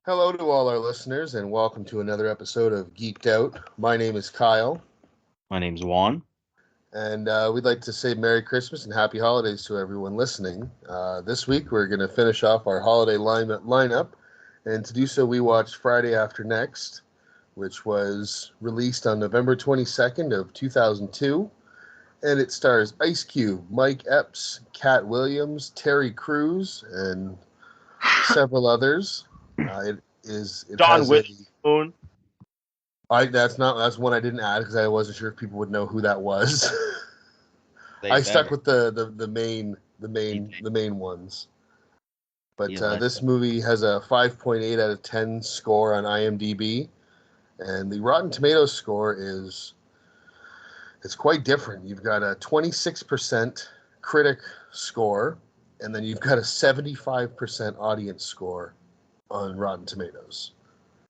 Hello to all our listeners, and welcome to another episode of Geeked Out. My name is Kyle, My name's Juan. and we'd like to say Merry Christmas and Happy Holidays to everyone listening. This week, we're going to finish off our holiday lineup, and to do so, we watched Friday After Next, which was released on November 22nd of 2002, and it stars Ice Cube, Mike Epps, Cat Williams, Terry Crews, and several others. It John has a Witherspoon. that's one I didn't add because I wasn't sure if people would know who that was. They I stuck better. with the main ones. But He a legend. this movie has a 5.8 out of 10 score on IMDb, and the Rotten Tomatoes score is it's quite different. You've got a 26% critic score, and then you've got a 75% audience score on Rotten Tomatoes.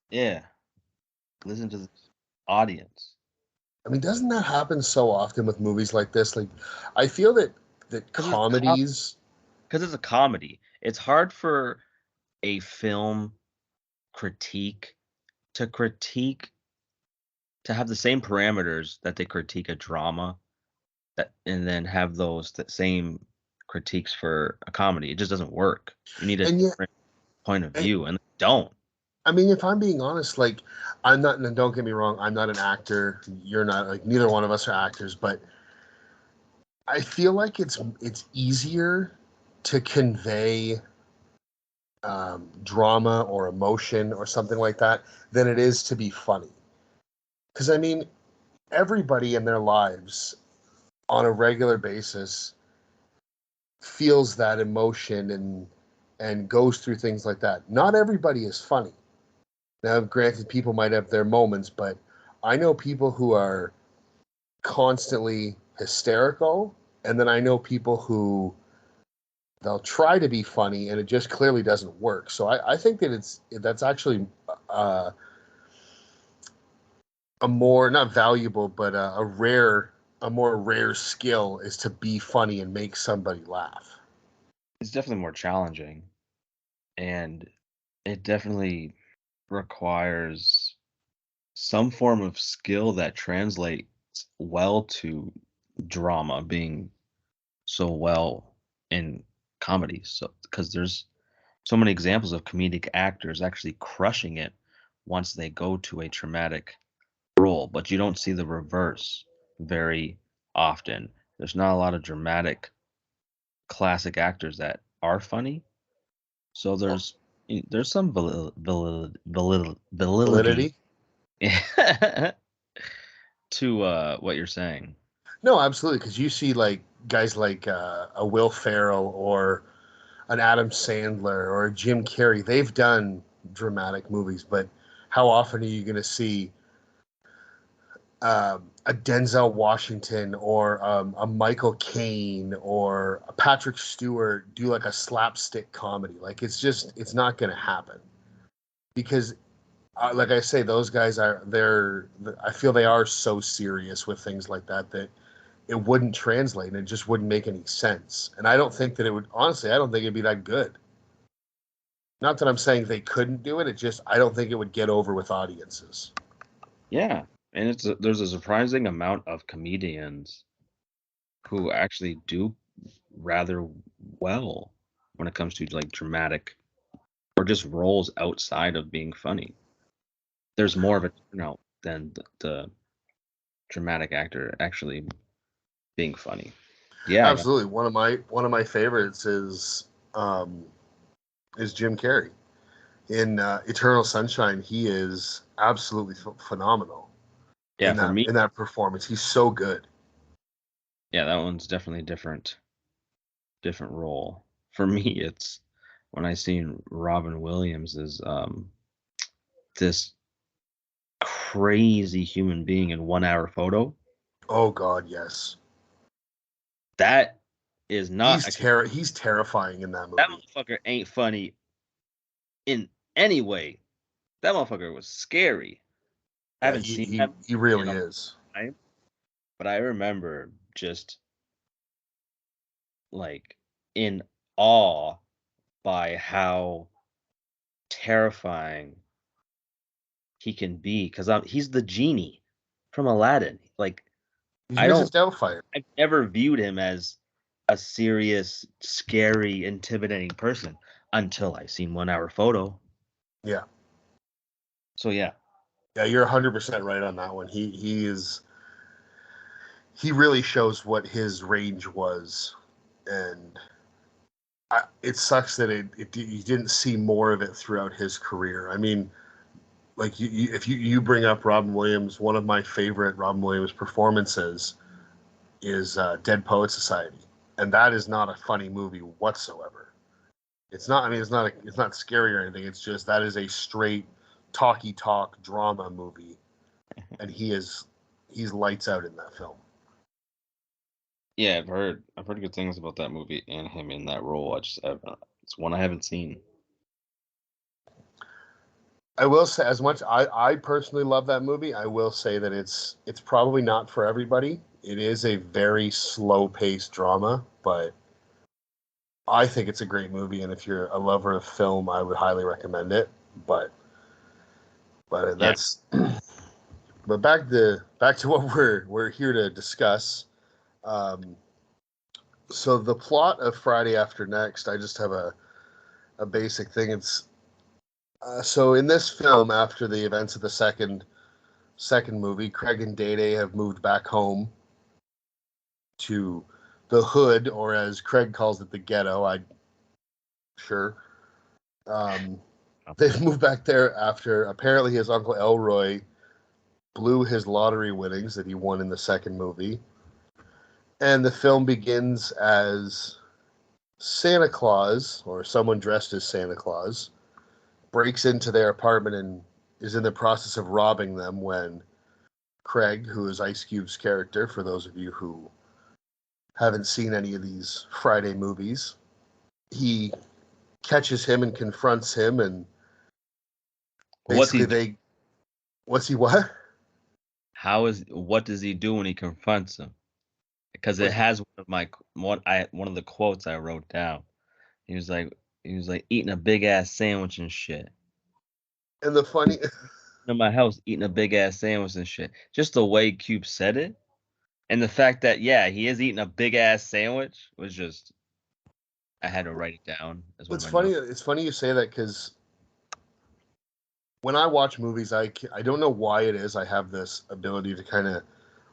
Yeah. Listen to the audience. I mean, doesn't that happen so often with movies like this? Like, I feel that Because it's comedies. a comedy. It's hard for a film critique to critique to have the same parameters that they critique a drama and then have those same critiques for a comedy. It just doesn't work. You need a And yet, different point of and, view, and they don't. I mean, if I'm being honest, like, I'm not, and don't get me wrong, I'm not an actor. You're not, like, neither one of us are actors, but I feel like it's easier to convey drama or emotion or something like that than it is to be funny. Because, I mean, everybody in their lives on a regular basis feels that emotion and goes through things like that. Not everybody is funny. Now, granted, people might have their moments, but I know people who are constantly hysterical, and then I know people who they'll try to be funny, and it just clearly doesn't work. So I think that's actually uh, a more not valuable, but a more rare skill is to be funny and make somebody laugh. It's definitely more challenging, and it definitely requires some form of skill that translates well to drama being so well in comedy. So because there's so many examples of comedic actors actually crushing it once they go to a traumatic role, but you don't see the reverse very often. There's not a lot of dramatic classic actors that are funny, so there's some validity Validity? to what you're saying. No, absolutely, because you see like guys like a Will Ferrell or an Adam Sandler or a Jim Carrey. They've done dramatic movies, but how often are you going to see a Denzel Washington or a Michael Caine or a Patrick Stewart do like a slapstick comedy? Like it's not going to happen because, like I say, those guys I feel they are so serious with things like that it wouldn't translate and it just wouldn't make any sense. And I don't think that it would. Honestly, I don't think it'd be that good. Not that I'm saying they couldn't do it. It just I don't think it would get over with audiences. Yeah, and there's a surprising amount of comedians who actually do rather well when it comes to like dramatic or just roles outside of being funny. There's more of a turnout than the dramatic actor actually being funny. Yeah, I got Absolutely, one of my favorites is Jim Carrey in Eternal Sunshine. He is absolutely phenomenal yeah, for me, in that performance. He's so good. yeah, that one's definitely different role. For me, it's when I seen Robin Williams as this crazy human being in 1 hour photo. Oh God, yes. That is not He's terrifying in that that movie. motherfucker ain't funny in any way. That motherfucker was scary. I Yeah, haven't he seen he that he in really a long is. time, but I remember just like in awe by how terrifying he can be because he's the genie from Aladdin. Like He's I Mrs. don't Doubtfire. I've never viewed him as a serious, scary, intimidating person until I seen 1 Hour Photo. Yeah. So yeah. Yeah, you're 100% right on that one. He really shows what his range was, and it sucks that you didn't see more of it throughout his career. I mean, like if you bring up Robin Williams, one of my favorite Robin Williams performances is Dead Poet Society, and that is not a funny movie whatsoever. It's not. I mean, it's not scary or anything. It's just that is a straight talky talk drama movie, and he's lights out in that film. Yeah, I've heard good things about that movie and him in that role. It's one I haven't seen. I will say, as much I personally love that movie, I will say that it's probably not for everybody. It is a very slow paced drama, but I think it's a great movie, and if you're a lover of film, I would highly recommend it. But Yeah. that's but back to what we're here to discuss. Um, so the plot of Friday After Next, I just have a basic thing. It's so in this film, after the events of the second movie, Craig and Day Day have moved back home to the hood, or as Craig calls it, the ghetto. I sure. Um, they've moved back there after apparently his uncle Elroy blew his lottery winnings that he won in the second movie. And the film begins as Santa Claus, or someone dressed as Santa Claus, breaks into their apartment and is in the process of robbing them when Craig, who is Ice Cube's character, for those of you who haven't seen any of these Friday movies, he catches him and confronts him, and What's he basically do? what's he what? What does he do when he confronts him? Because it has one of the quotes I wrote down. He was like he was like eating a big ass sandwich and shit. And the funny, In my house eating a big ass sandwich and shit. Just the way Cube said it, and the fact that yeah, he is eating a big ass sandwich was just I had to write it down as one of it's my funny. notes. It's funny you say that because when I watch movies, I don't know why it is. I have this ability to kind of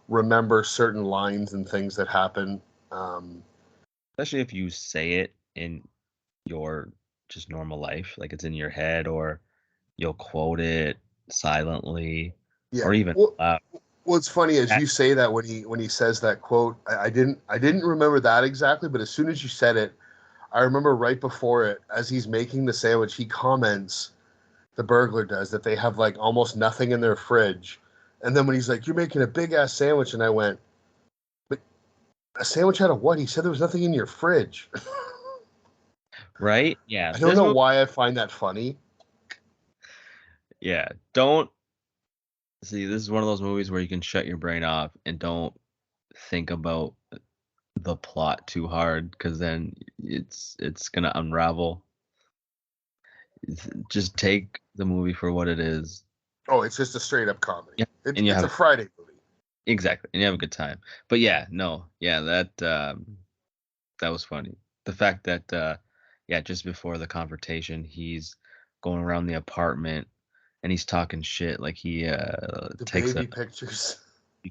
remember certain lines and things that happen. Um, Especially if you say it in your just normal life, like it's in your head, or you'll quote it silently, yeah. or even Well, loud. what's funny is That- you say that when he says that quote. I didn't remember that exactly, but as soon as you said it, I remember right before it, as he's making the sandwich, he comments, the burglar does, that they have like almost nothing in their fridge. And then when he's like, "You're making a big ass sandwich," and I went, "But a sandwich out of what?" He said there was nothing in your fridge. right? Yeah, I don't this know movie. why I find that funny. Yeah, don't see. This is one of those movies where you can shut your brain off and don't think about the plot too hard, because then it's gonna unravel. Just take the movie for what it is. Oh, it's just a straight up comedy. Yeah, It's and you it's have a Friday movie. exactly, and you have a good time. But yeah, no, yeah, that was funny. The fact that yeah, just before the confrontation, he's going around the apartment and he's talking shit, like he The takes a baby pictures.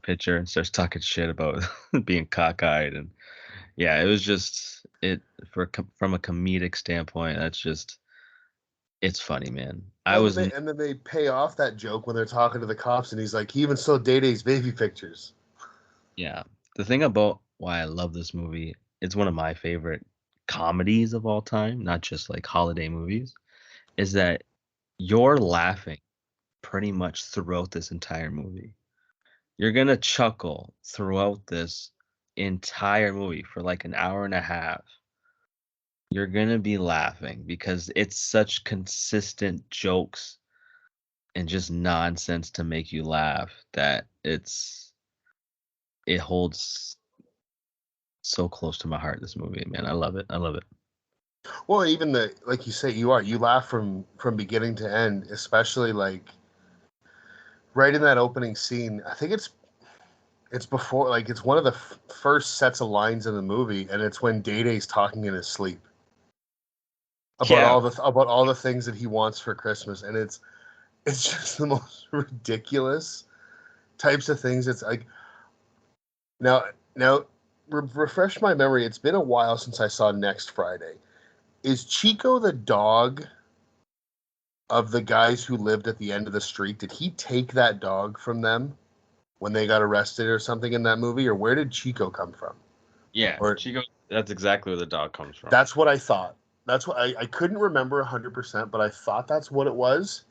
picture and starts talking shit about being cockeyed. And yeah, it was just it from a comedic standpoint, that's just it's funny, man. I Well, was and then they pay off that joke when they're talking to the cops, and he's like, he even stole Day Day's baby pictures. Yeah. The thing about why I love this movie, it's one of my favorite comedies of all time, not just like holiday movies, is that you're laughing pretty much throughout this entire movie. You're gonna chuckle throughout this entire movie for like an hour and a half. You're gonna be laughing because it's such consistent jokes and just nonsense to make you laugh that it holds so close to my heart, this movie, man. I love it. I love it. Well, even the like you say, you laugh from beginning to end, especially like right in that opening scene. I think it's before like it's one of the first sets of lines in the movie, and it's when Day Day's talking in his sleep Yeah. about all the things that he wants for Christmas, and it's just the most ridiculous types of things. It's like now now refresh my memory. It's been a while since I saw Next Friday. Is Chico the dog of the guys who lived at the end of the street? Did he take that dog from them when they got arrested or something in that movie, or where did Chico come from? Yeah. Or Chico, that's exactly where the dog comes from. that's what I thought. That's what I couldn't remember 100%, but I thought that's what it was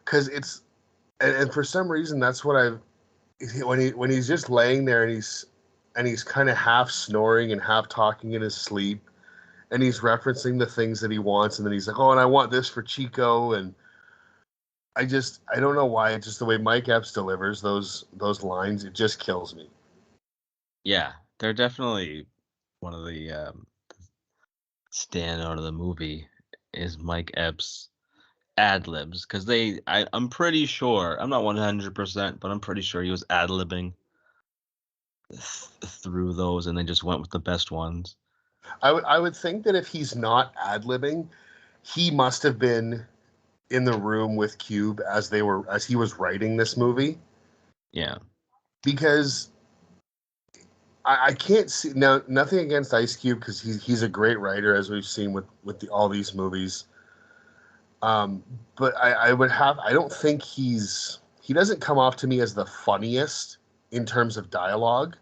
because it's and for some reason that's what I've when he's just laying there and he's kind of half snoring and half talking in his sleep and he's referencing the things that he wants and then he's like, oh, and I want this for Chico, and I don't know why, it's just the way Mike Epps delivers those lines, it just kills me. Yeah, they're definitely one of the standout of the movie is Mike Epps ad libs because I'm pretty sure I'm not 100%, but I'm pretty sure he was ad libbing through those and they just went with the best ones. I would think that if he's not ad libbing, he must have been in the room with Cube as he was writing this movie, Yeah. because I can't see now. Nothing against Ice Cube because he's a great writer, as we've seen with all these movies. But I don't think he doesn't come off to me as the funniest in terms of dialogue.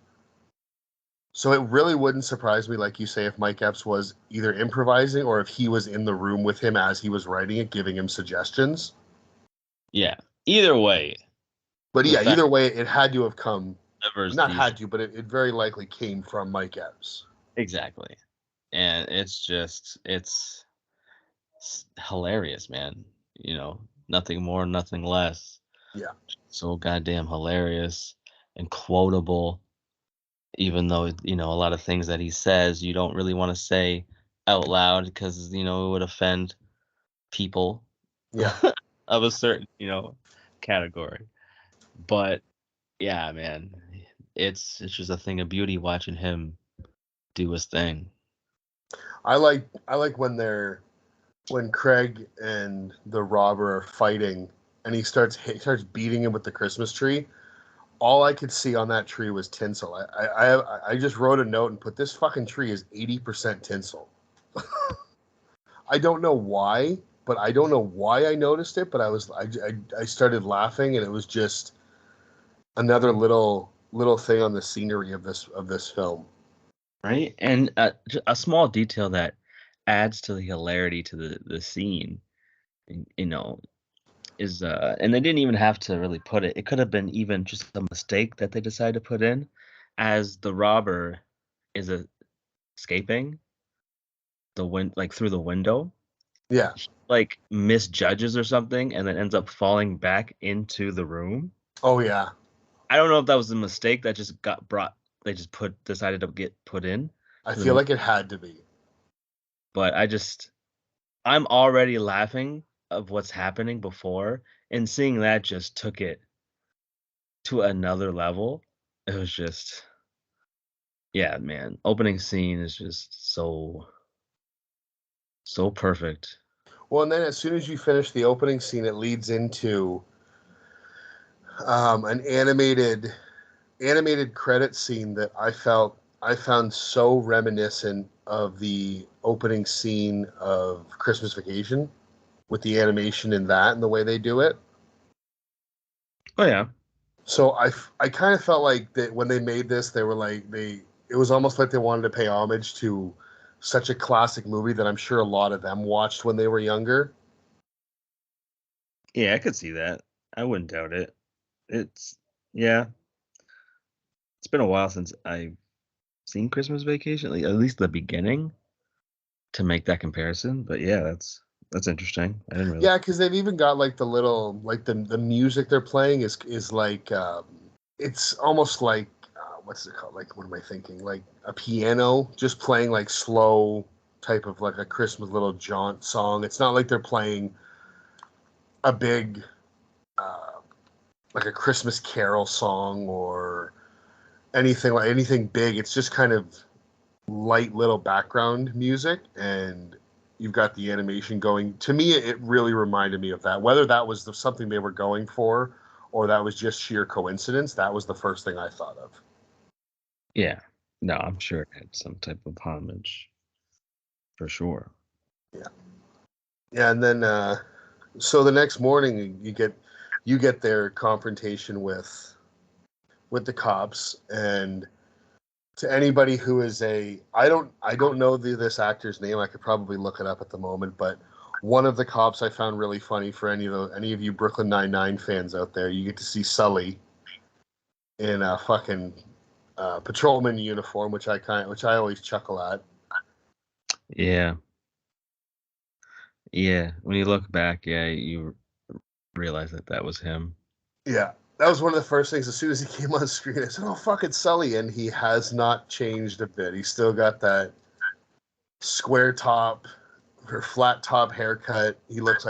So it really wouldn't surprise me, like you say, if Mike Epps was either improvising or if he was in the room with him as he was writing it, giving him suggestions. Yeah. Either way, But the yeah, fact either way, it had to have come, delivers not these had to, but it very likely came from Mike Epps. exactly. And it's hilarious, man. Nothing more, nothing less. Yeah. So goddamn hilarious and quotable, even though, a lot of things that he says you don't really want to say out loud because, it would offend people Yeah. of a certain, category. But yeah, man, it's just a thing of beauty watching him do his thing. I like when Craig and the robber are fighting and he starts beating him with the Christmas tree. All I could see on that tree was tinsel. I just wrote a note and put, this fucking tree is 80% tinsel. I don't know why, but I don't know why I noticed it, but I started laughing, and it was just another little thing on the scenery of this film. Right? And a small detail that adds to the hilarity to the scene, you know, is and they didn't even have to really put it. It could have been even just a mistake that they decided to put in as the robber is escaping like through the window, Yeah. like misjudges or something and then ends up falling back into the room. Oh yeah. I don't know if that was a mistake that just got brought they just decided to get put in I to the feel movie, like it had to be. but I'm already laughing of what's happening before, and seeing that just took it to another level. It was just, yeah, man. Opening scene is just so perfect. Well, and then as soon as you finish the opening scene, it leads into an animated credit scene that I found so reminiscent of the opening scene of Christmas Vacation, with the animation in that and the way they do it. Oh yeah, So I kind of felt like that when they made this, they were like it was almost like they wanted to pay homage to such a classic movie that I'm sure a lot of them watched when they were younger. yeah, I could see that. I wouldn't doubt it. It's Yeah, it's been a while since I've seen Christmas Vacation, like, at least the beginning, to make that comparison. But yeah, that's interesting. I didn't really. Yeah, because they've even got like the little like the music they're playing is like it's almost like what's it called? Like what am I thinking? Like a piano just playing like slow. type of like a Christmas little jaunt song. It's not like they're playing a big like a Christmas Carol song or anything big. It's just kind of light little background music, and you've got the animation going. To me, it really reminded me of that. Whether that was something they were going for or that was just sheer coincidence, that was the first thing I thought of. Yeah. No, I'm sure it had some type of homage for sure. Yeah. Yeah, and then so the next morning you get their confrontation with the cops, and to anybody who is I don't know this actor's name. I could probably look it up at the moment, but one of the cops I found really funny. For any of you Brooklyn Nine-Nine fans out there, you get to see Sully in a fucking patrolman uniform, which I always chuckle at. Yeah. Yeah. When you look back, yeah, you realize that was him. Yeah, that was one of the first things. As soon as he came on screen, I said, "Oh, fuck, it's Sully," and he has not changed a bit. He's still got that square top or flat top haircut. He looks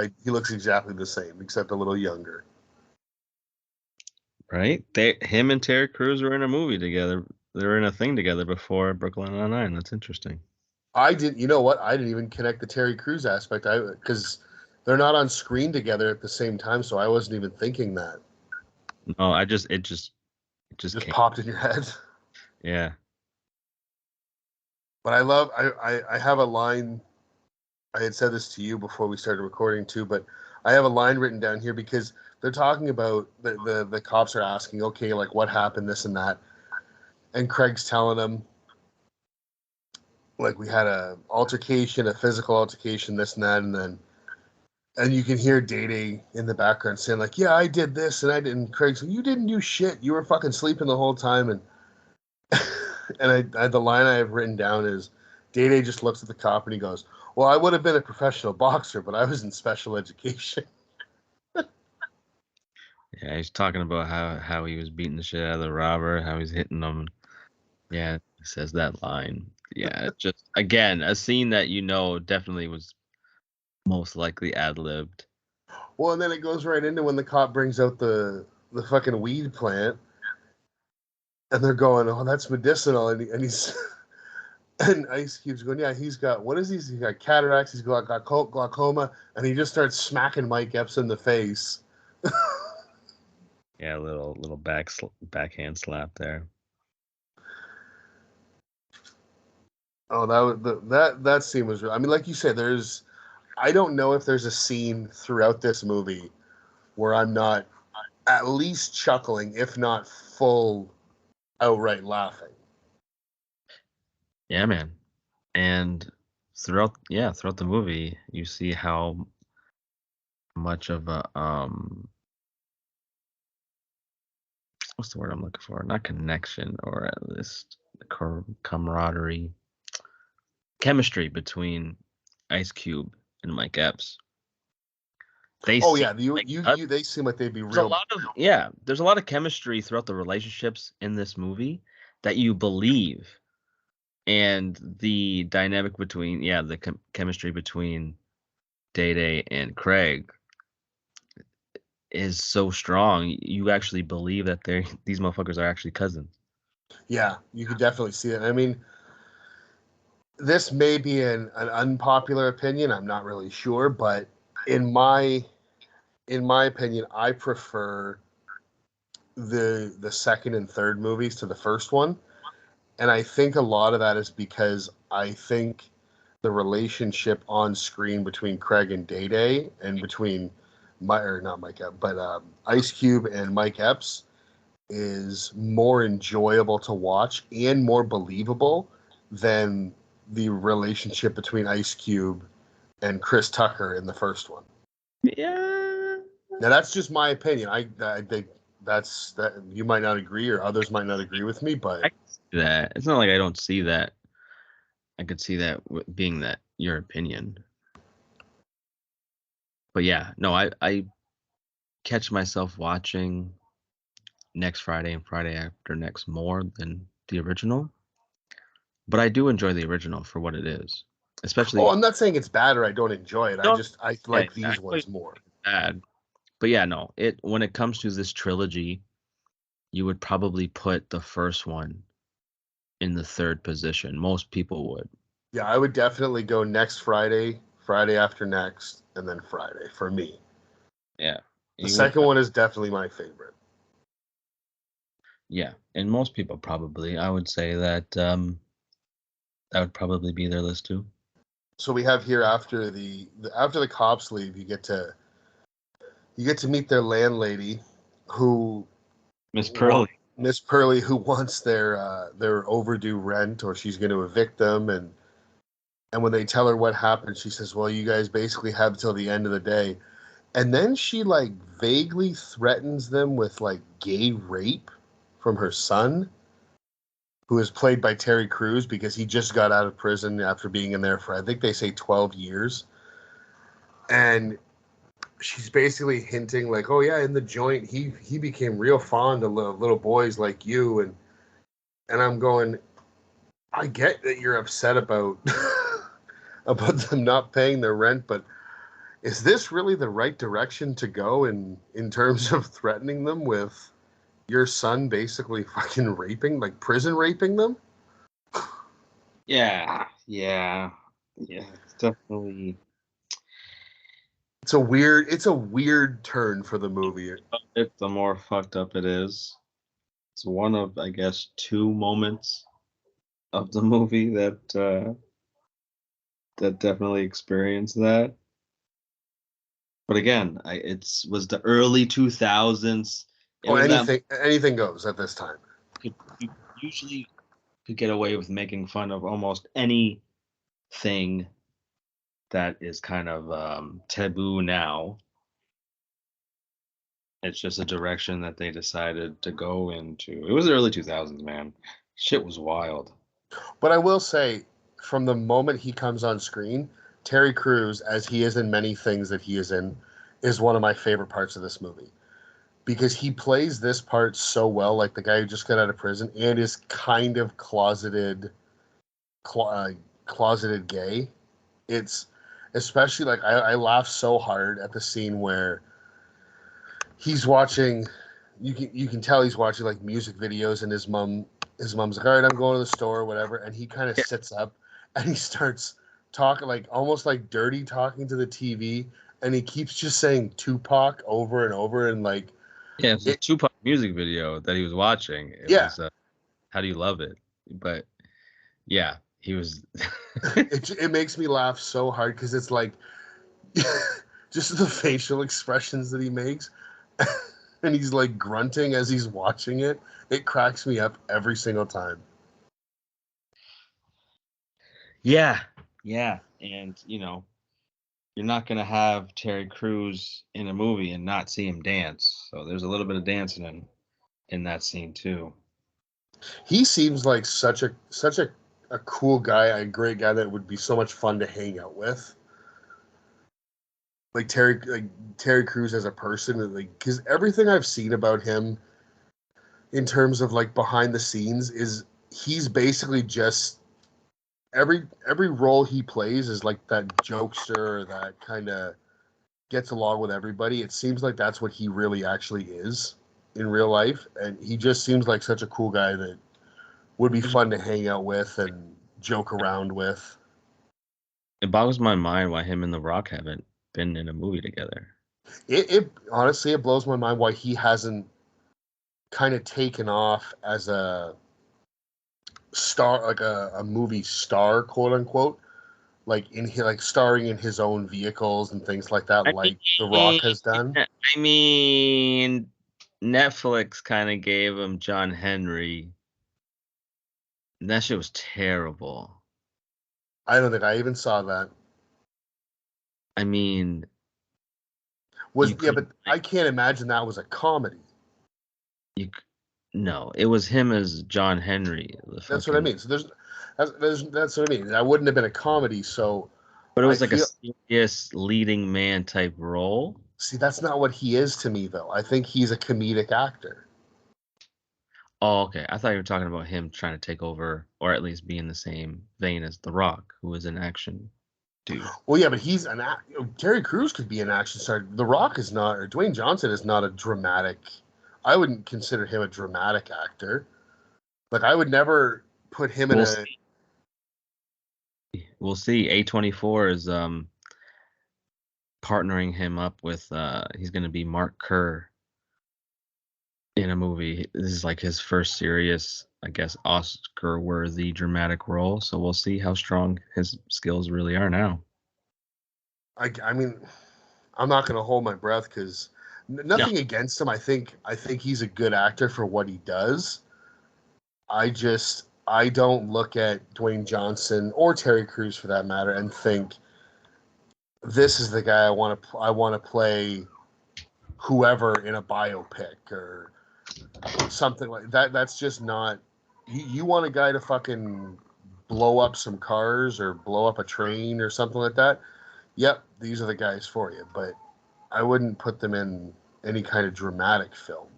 exactly the same, except a little younger. Right? Him and Terry Crews were in a movie together. They were in a thing together before Brooklyn Nine-Nine. That's interesting. I didn't. You know what? I didn't even connect the Terry Crews aspect. Because they're not on screen together at the same time, so I wasn't even thinking that. No, it just Just came. popped in your head. Yeah. But I have a line. I had said this to you before we started recording too, but I have a line written down here because they're talking about the cops are asking, okay, like what happened, this and that, and Craig's telling them like we had a physical altercation, this and that, and you can hear Day in the background saying like, yeah, I did this and I didn't. Craig's like, you didn't do shit. You were fucking sleeping the whole time, and the line I have written down is Day just looks at the cop and he goes, well, I would have been a professional boxer, but I was in special education. Yeah, he's talking about how he was beating the shit out of the robber, how he's hitting them. Yeah, he says that line. Yeah, it's just again a scene that definitely was most likely ad-libbed. Well, and then it goes right into when the cop brings out the fucking weed plant, and they're going, "Oh, that's medicinal," and he's and Ice Cube's going, "Yeah, he's got what is he? He's got cataracts. He's got glaucoma," and he just starts smacking Mike Epps in the face. Yeah, a little backhand slap there. Oh, that scene was. I mean, like you said, I don't know if there's a scene throughout this movie where I'm not at least chuckling, if not full outright laughing. Yeah, man. And throughout the movie, you see how much of a what's the word I'm looking for? Not connection, or at least camaraderie, chemistry between Ice Cube and Mike Epps. They Oh seem yeah, like they seem like they'd be there's a real. lot of there's a lot of chemistry throughout the relationships in this movie that you believe, and the dynamic between the chemistry between Day Day and Craig is so strong. You actually believe that these motherfuckers are actually cousins. Yeah, you could definitely see it. I mean, this may be an unpopular opinion. I'm not really sure, but in my opinion, I prefer the second and third movies to the first one, and I think a lot of that is because I think the relationship on screen between Craig and Day Day and between not Mike Epps, but Ice Cube and Mike Epps is more enjoyable to watch and more believable than the relationship between Ice Cube and Chris Tucker in the first one. Yeah, Now that's just my opinion. I think that you might not agree or others might not agree with me, but I can see that. It's not like I don't see that. I could see that being that your opinion. But yeah, no, I catch myself watching next Friday and Friday after next more than the original. But I do enjoy the original for what it is. especially. Oh, I'm not saying it's bad or I don't enjoy it. No, I yeah, like I these know it's ones more. bad, but yeah, no. It when it comes to this trilogy, you would probably put the first one in the third position. Most people would. Yeah, I would definitely go next Friday, Friday after next, and then Friday for me. Yeah, The you would. second one is definitely my favorite. Yeah, and most people probably. I would say that that would probably be their list too. So we have here after after the cops leave, you get to meet their landlady, who Miss Pearly. Miss Pearly, who wants their overdue rent, or she's going to evict them, and when they tell her what happened, she says, "Well, you guys basically have till the end of the day," and then she like vaguely threatens them with like gay rape from her son, who is played by Terry Crews because he just got out of prison after being in there for, I think they say 12 years, and she's basically hinting like, "Oh yeah, in the joint, he became real fond of little boys like you," and I'm going, I get that you're upset about about them not paying their rent, but is this really the right direction to go in terms of threatening them with your son basically fucking raping, like prison raping them? Yeah. It's definitely. It's a weird turn for the movie. It the more fucked up it is. It's one of, I guess, two moments of the movie that definitely experienced that. But again, it's was the early 2000s. It Oh, was that anything goes at this time. you usually could get away with making fun of almost anything that is kind of taboo now. It's just a direction that they decided to go into. It was the early 2000s, man. Shit was wild. But I will say, from the moment he comes on screen, Terry Crews, as he is in many things that he is in, is one of my favorite parts of this movie because he plays this part so well, like the guy who just got out of prison and is kind of clo- uh, closeted gay. It's especially like I laugh so hard at the scene where he's watching. You can tell he's watching like music videos, and his mom's like, "All right, I'm going to the store, or whatever," and he kind of sits up and he starts talking like almost like dirty talking to the TV, and he keeps just saying Tupac over and over, and like Yeah, it's a it, Tupac music video that he was watching. It yeah, was How Do You Love It? But yeah, he was. it makes me laugh so hard because it's like just the facial expressions that he makes. And he's like grunting as he's watching it. It cracks me up every single time. Yeah, yeah, and you're not gonna have Terry Crews in a movie and not see him dance. So there's a little bit of dancing in that scene too. He seems like a cool guy, a great guy that would be so much fun to hang out with. Like Terry Crews as a person, like because everything I've seen about him in terms of like behind the scenes is he's basically just every role he plays is like that jokester that kind of gets along with everybody. It seems like that's what he really actually is in real life, and he just seems like such a cool guy that would be fun to hang out with and joke around with. It boggles my mind why him and The Rock haven't been in a movie together. It honestly it blows my mind why he hasn't kind of taken off as a star, like a movie star, quote unquote, like starring in his own vehicles and things like that, I like The mean, Rock has done. I mean, Netflix kind of gave him John Henry, and that shit was terrible. I don't think I even saw that. I mean, Was you Yeah, could but I can't imagine that was a comedy. you c- no, it was him as John Henry, the That's what I fucking. mean. So that's what I mean. That wouldn't have been a comedy. So But it I was like a feel serious leading man type role. see that's not what he is to me though. I think he's a comedic actor. Oh, okay. I thought you were talking about him trying to take over, or at least be in the same vein as The Rock, who is an action dude. Well, yeah, but Terry Crews could be an action star. The Rock is not, or Dwayne Johnson is not a dramatic. I wouldn't consider him a dramatic actor. Like I would never put him in We'll a. see. We'll see. A24 is partnering him up with he's going to be Mark Kerr in a movie. This is like his first serious, I guess, Oscar-worthy dramatic role. So we'll see how strong his skills really are now. I mean, I'm not going to hold my breath because No. nothing against him. I think he's a good actor for what he does. I don't look at Dwayne Johnson or Terry Crews for that matter and think this is the guy I want to play whoever in a biopic or something like that. That's just not. You want a guy to fucking blow up some cars or blow up a train or something like that. Yep, these are the guys for you. But I wouldn't put them in any kind of dramatic film.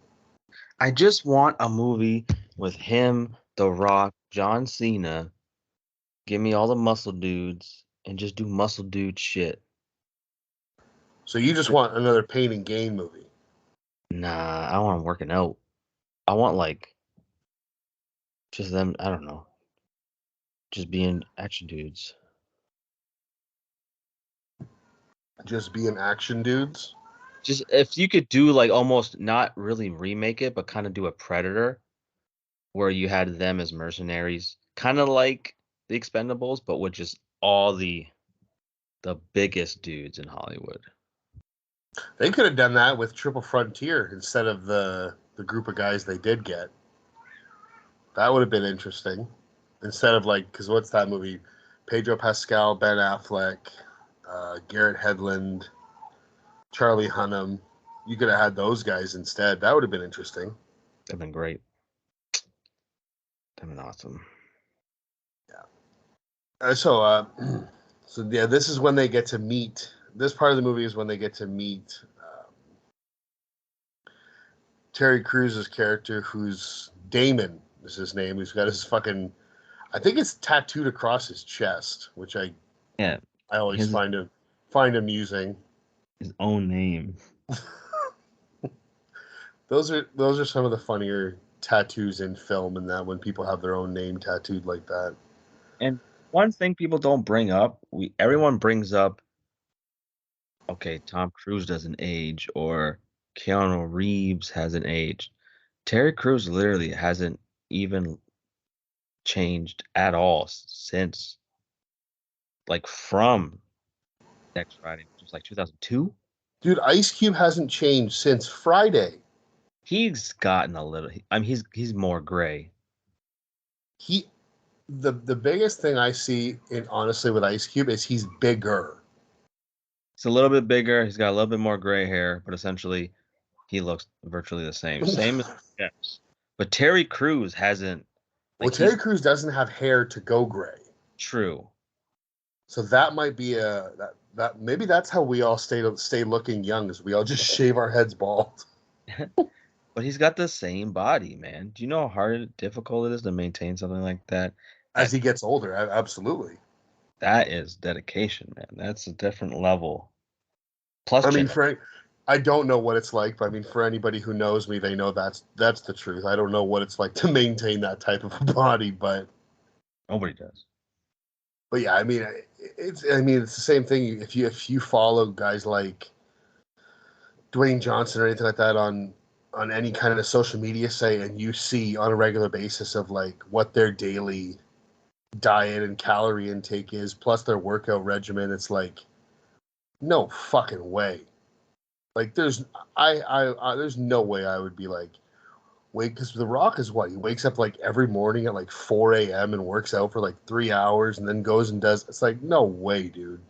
I just want a movie with him, The Rock, John Cena. Give me all the muscle dudes and just do muscle dude shit. So you just want another Pain and Gain movie. Nah, I want them working out. I want like just them, I don't know, just being action dudes. Just being action dudes. Just if you could do like almost not really remake it, but kind of do a Predator where you had them as mercenaries, kind of like the Expendables, but with just all the biggest dudes in Hollywood. They could have done that with Triple Frontier instead of the group of guys they did get. That would have been interesting. Instead of like, because what's that movie? Pedro Pascal, Ben Affleck, Garrett Hedlund, Charlie Hunnam. You could have had those guys instead. That would have been interesting. They've been great. They've been awesome. Yeah. So yeah, this is when they get to meet. This part of the movie is when they get to meet Terry Crews' character, who's Damon is his name. Who's got his fucking, I think it's tattooed across his chest, which Yeah, I always his find amusing. his own name. Those are some of the funnier tattoos in film, and that when people have their own name tattooed like that. And one thing people don't bring up, everyone brings up, okay, Tom Cruise doesn't age or Keanu Reeves hasn't aged. Terry Crews literally hasn't even changed at all since like from Next Friday, which was like 2002. Dude, Ice Cube hasn't changed since Friday. He's gotten a little. I mean, he's more gray. He the biggest thing I see in honestly with Ice Cube is he's bigger. He's a little bit bigger. He's got a little bit more gray hair, but essentially he looks virtually the same. Same as Steps. But Terry Crews hasn't. Well, Like Terry he's Crews doesn't have hair to go gray. true. So that might be that maybe that's how we all stay looking young, is we all just shave our heads bald. But he's got the same body, man. Do you know how hard and difficult it is to maintain something like that? As At he gets older, absolutely. that is dedication, man. That's a different level. Plus I mean, genetic. for I don't know what it's like, but I mean, for anybody who knows me, they know that's the truth. I don't know what it's like to maintain that type of a body, Nobody does. but yeah, I mean it's the same thing. If you follow guys like Dwayne Johnson or anything like that on any kind of social media site, and you see on a regular basis of like what their daily diet and calorie intake is, plus their workout regimen, it's like no fucking way. Like there's no way I would be like wait, because The Rock is what he wakes up like every morning at like 4 a.m. and works out for like 3 hours and then goes and does. It's like no way, dude.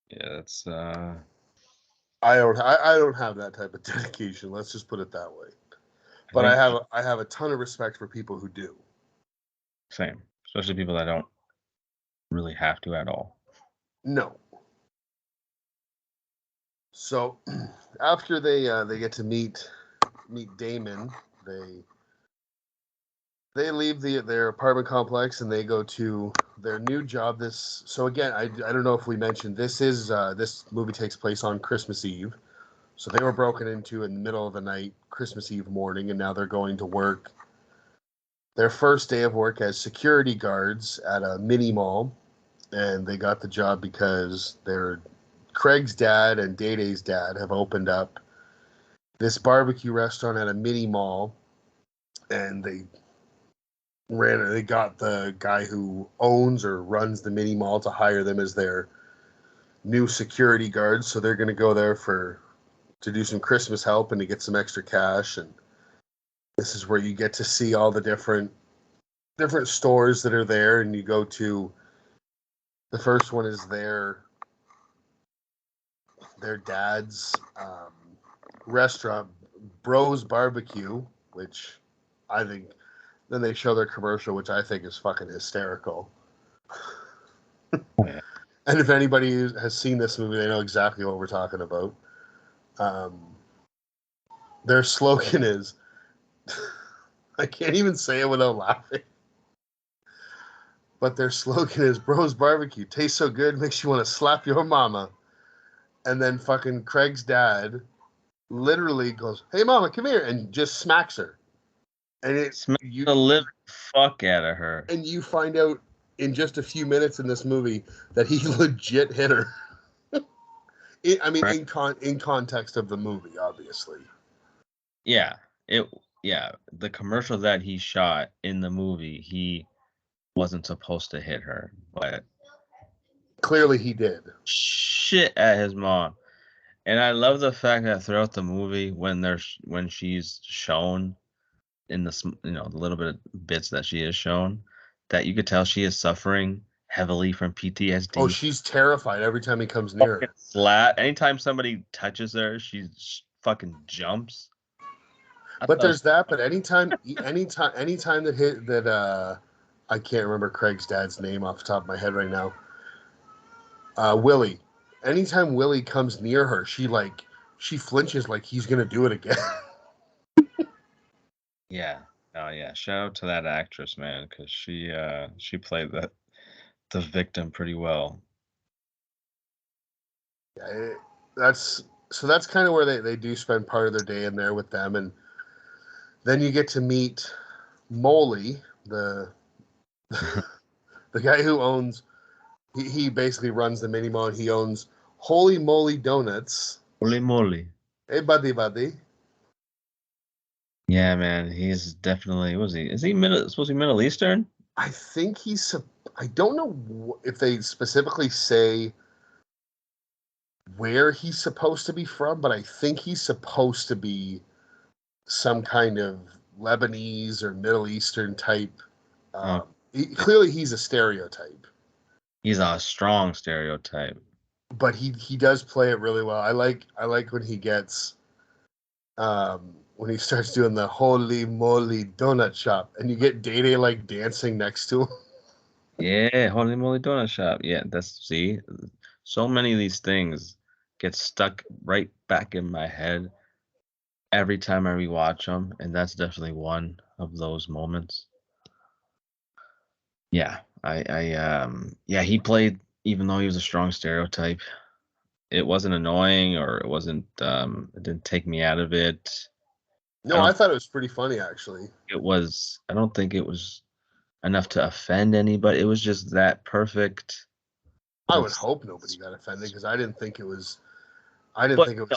Yeah, that's I don't have that type of dedication. Let's just put it that way. I But think I have a ton of respect for people who do. same. Especially people that don't really have to at all. No. So after they get to meet Damon, they they leave their apartment complex and they go to their new job. So again, I don't know if we mentioned this movie takes place on Christmas Eve. So they were broken into in the middle of the night, Christmas Eve morning, and now they're going to work. Their first day of work as security guards at a mini mall, and they got the job because Craig's dad and Day Day's dad have opened up this barbecue restaurant at a mini mall, and they got the guy who owns or runs the mini mall to hire them as their new security guards. So they're going to go there to do some Christmas help and to get some extra cash. And this is where you get to see all the different stores that are there. And you go to the first one is their dad's restaurant, Bros Barbecue, which I think. Then they show their commercial, which I think is fucking hysterical. Oh, yeah. And if anybody has seen this movie, they know exactly what we're talking about. Their slogan is, I can't even say it without laughing, but their slogan is, Bros Barbecue, tastes so good, makes you want to slap your mama. And then fucking Craig's dad literally goes, hey mama, come here, and just smacks her. And Smack the living fuck out of her. And you find out in just a few minutes in this movie that he legit hit her. In context of the movie, obviously. Yeah, the commercial that he shot in the movie, he wasn't supposed to hit her, but clearly he did. Shit at his mom. And I love the fact that throughout the movie, when she's shown in the the little bit of bits that she is shown, that you could tell she is suffering heavily from PTSD. Oh, she's terrified every time he comes near her. Anytime somebody touches her, she fucking jumps. But there's that. But anytime that I can't remember Craig's dad's name off the top of my head right now. Willie. Anytime Willie comes near her, she flinches like he's gonna do it again. Yeah. Oh yeah. Shout out to that actress, man, because she played the victim pretty well. Yeah, that's kind of where they do spend part of their day in there with them, and then you get to meet Molly, the guy who owns. He basically runs the mini mall. And he owns Holy Moly Donuts. Holy moly! Hey, buddy. Yeah, man, he's definitely. Is he supposed to be Middle Eastern? I think he's. I don't know if they specifically say where he's supposed to be from, but I think he's supposed to be some kind of Lebanese or Middle Eastern type. Clearly, he's a stereotype. He's a strong stereotype. But he does play it really well. I like when he gets when he starts doing the holy moly donut shop, and you get Day Day like dancing next to him. Yeah, holy moly donut shop. Yeah, so many of these things get stuck right back in my head every time I rewatch them, and that's definitely one of those moments. Yeah, yeah, he played, even though he was a strong stereotype, it wasn't annoying, or it didn't take me out of it. No, I thought it was pretty funny, actually. I don't think it was enough to offend anybody. It was just that perfect. I would hope nobody got offended, because I didn't think it was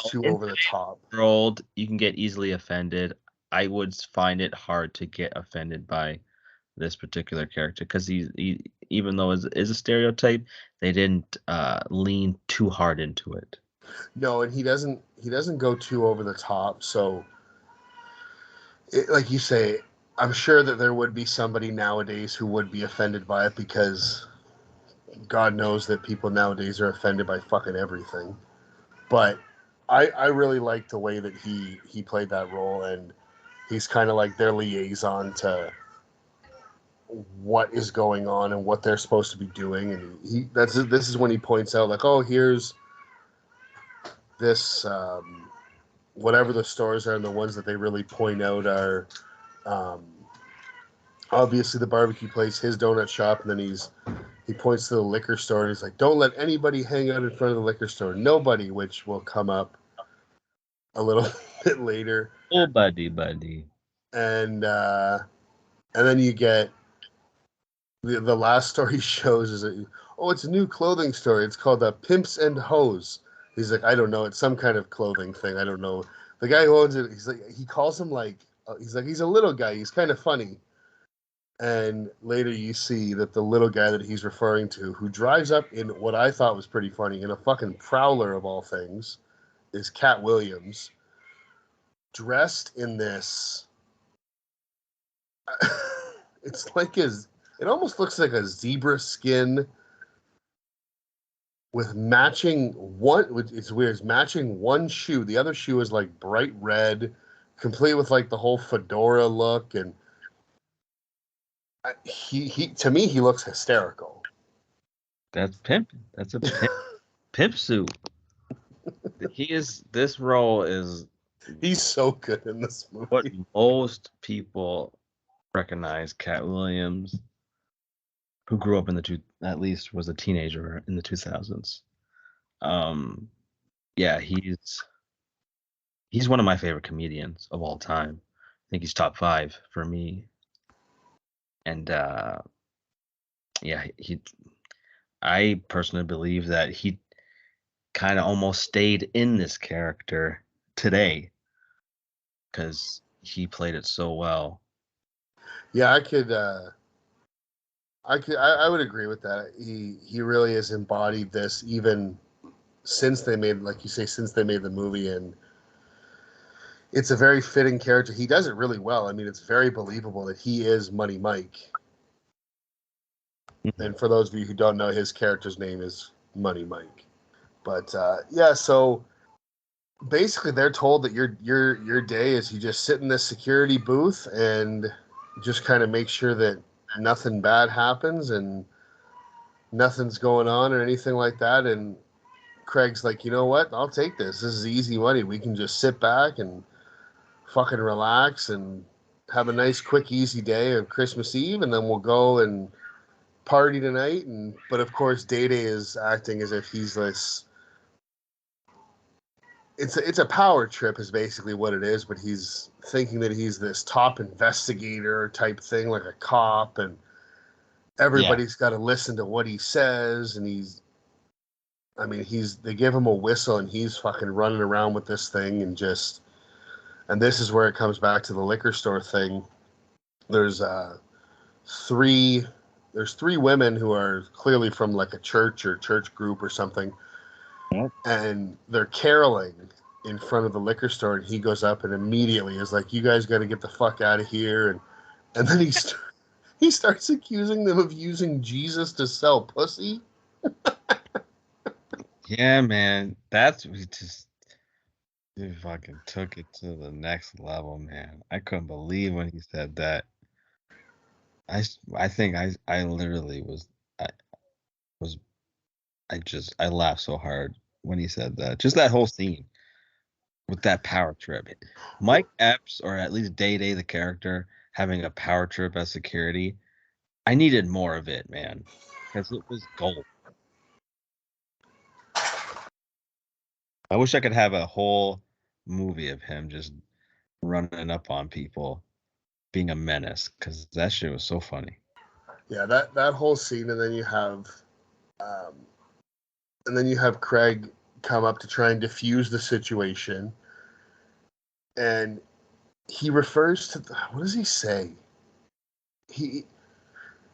too over the top. World, you can get easily offended. I would find it hard to get offended by this particular character, because he even though it is a stereotype, they didn't lean too hard into it. No, and he doesn't go too over the top. So, like you say, I'm sure that there would be somebody nowadays who would be offended by it, because God knows that people nowadays are offended by fucking everything. But I really like the way that he played that role, and he's kind of like their liaison to what is going on and what they're supposed to be doing. And this is when he points out, like, oh, here's this whatever the stores are, and the ones that they really point out are obviously the barbecue place, his donut shop, and then he points to the liquor store and he's like, "Don't let anybody hang out in front of the liquor store. Nobody," which will come up a little bit later. Oh, buddy. And then you get the last story shows is it's a new clothing store. It's called Pimps and Hoes. He's like, I don't know. It's some kind of clothing thing. I don't know. The guy who owns it, he's like, he calls him like, he's a little guy. He's kind of funny. And later you see that the little guy that he's referring to, who drives up in what I thought was pretty funny, in a fucking Prowler of all things, is Cat Williams, dressed in this. It's like it almost looks like a zebra skin with matching one. It's weird. It's matching one shoe. The other shoe is like bright red, complete with like the whole fedora look, and he to me he looks hysterical. That's pimp. That's a pimp suit. This role is He's so good in this movie. what most people recognize Cat Williams, who grew up in at least was a teenager in the 2000s. Yeah, he's one of my favorite comedians of all time. I think he's top 5 for me. And yeah, I personally believe that he kind of almost stayed in this character today because he played it so well. Yeah, I would agree with that. He really has embodied this even since they made, like you say, since they made the movie, and it's a very fitting character. He does it really well. I mean, it's very believable that he is Money Mike. And for those of you who don't know, his character's name is Money Mike. But yeah, so basically they're told that your day is you just sit in this security booth and just kind of make sure that nothing bad happens and nothing's going on or anything like that. And Craig's like, you know what? I'll take this. This is easy money. We can just sit back and fucking relax and have a nice, quick, easy day of Christmas Eve, and then we'll go and party tonight. And but of course, Day Day is acting as if he's this. It's a power trip, is basically what it is. But he's thinking that he's this top investigator type thing, like a cop, and everybody's got to listen to what he says. And they give him a whistle, and he's fucking running around with this thing, and this is where it comes back to the liquor store thing. There's three women who are clearly from like a church or church group or something. Yep. And they're caroling in front of the liquor store, and he goes up and immediately is like, "You guys got to get the fuck out of here!" And then he starts accusing them of using Jesus to sell pussy. Yeah, man, he fucking took it to the next level, man. I couldn't believe when he said that. I think I literally was I laughed so hard when he said that. Just that whole scene with that power trip. Mike Epps, or at least Day Day, the character, having a power trip as security. I needed more of it, man, because it was gold. I wish I could have a whole movie of him just running up on people, being a menace, because that shit was so funny. Yeah, that whole scene, and then you have Craig come up to try and defuse the situation, and he refers to what does he say?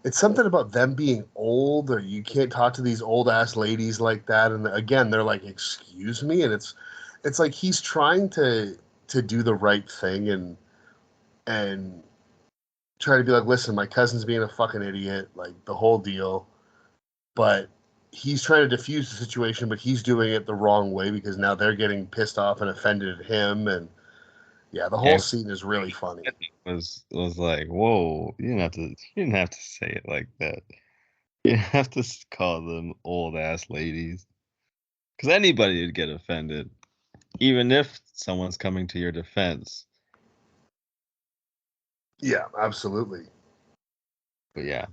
It's something about them being old, or you can't talk to these old ass ladies like that. And again, they're like, "Excuse me," and it's like he's trying to do the right thing and try to be like, "Listen, my cousin's being a fucking idiot," like the whole deal. But he's trying to diffuse the situation, but he's doing it the wrong way because now they're getting pissed off and offended at him. And yeah, the whole scene is really funny. Was like, whoa, you didn't have to say it like that. You have to call them old ass ladies, because anybody would get offended, even if someone's coming to your defense. Yeah, absolutely. But yeah,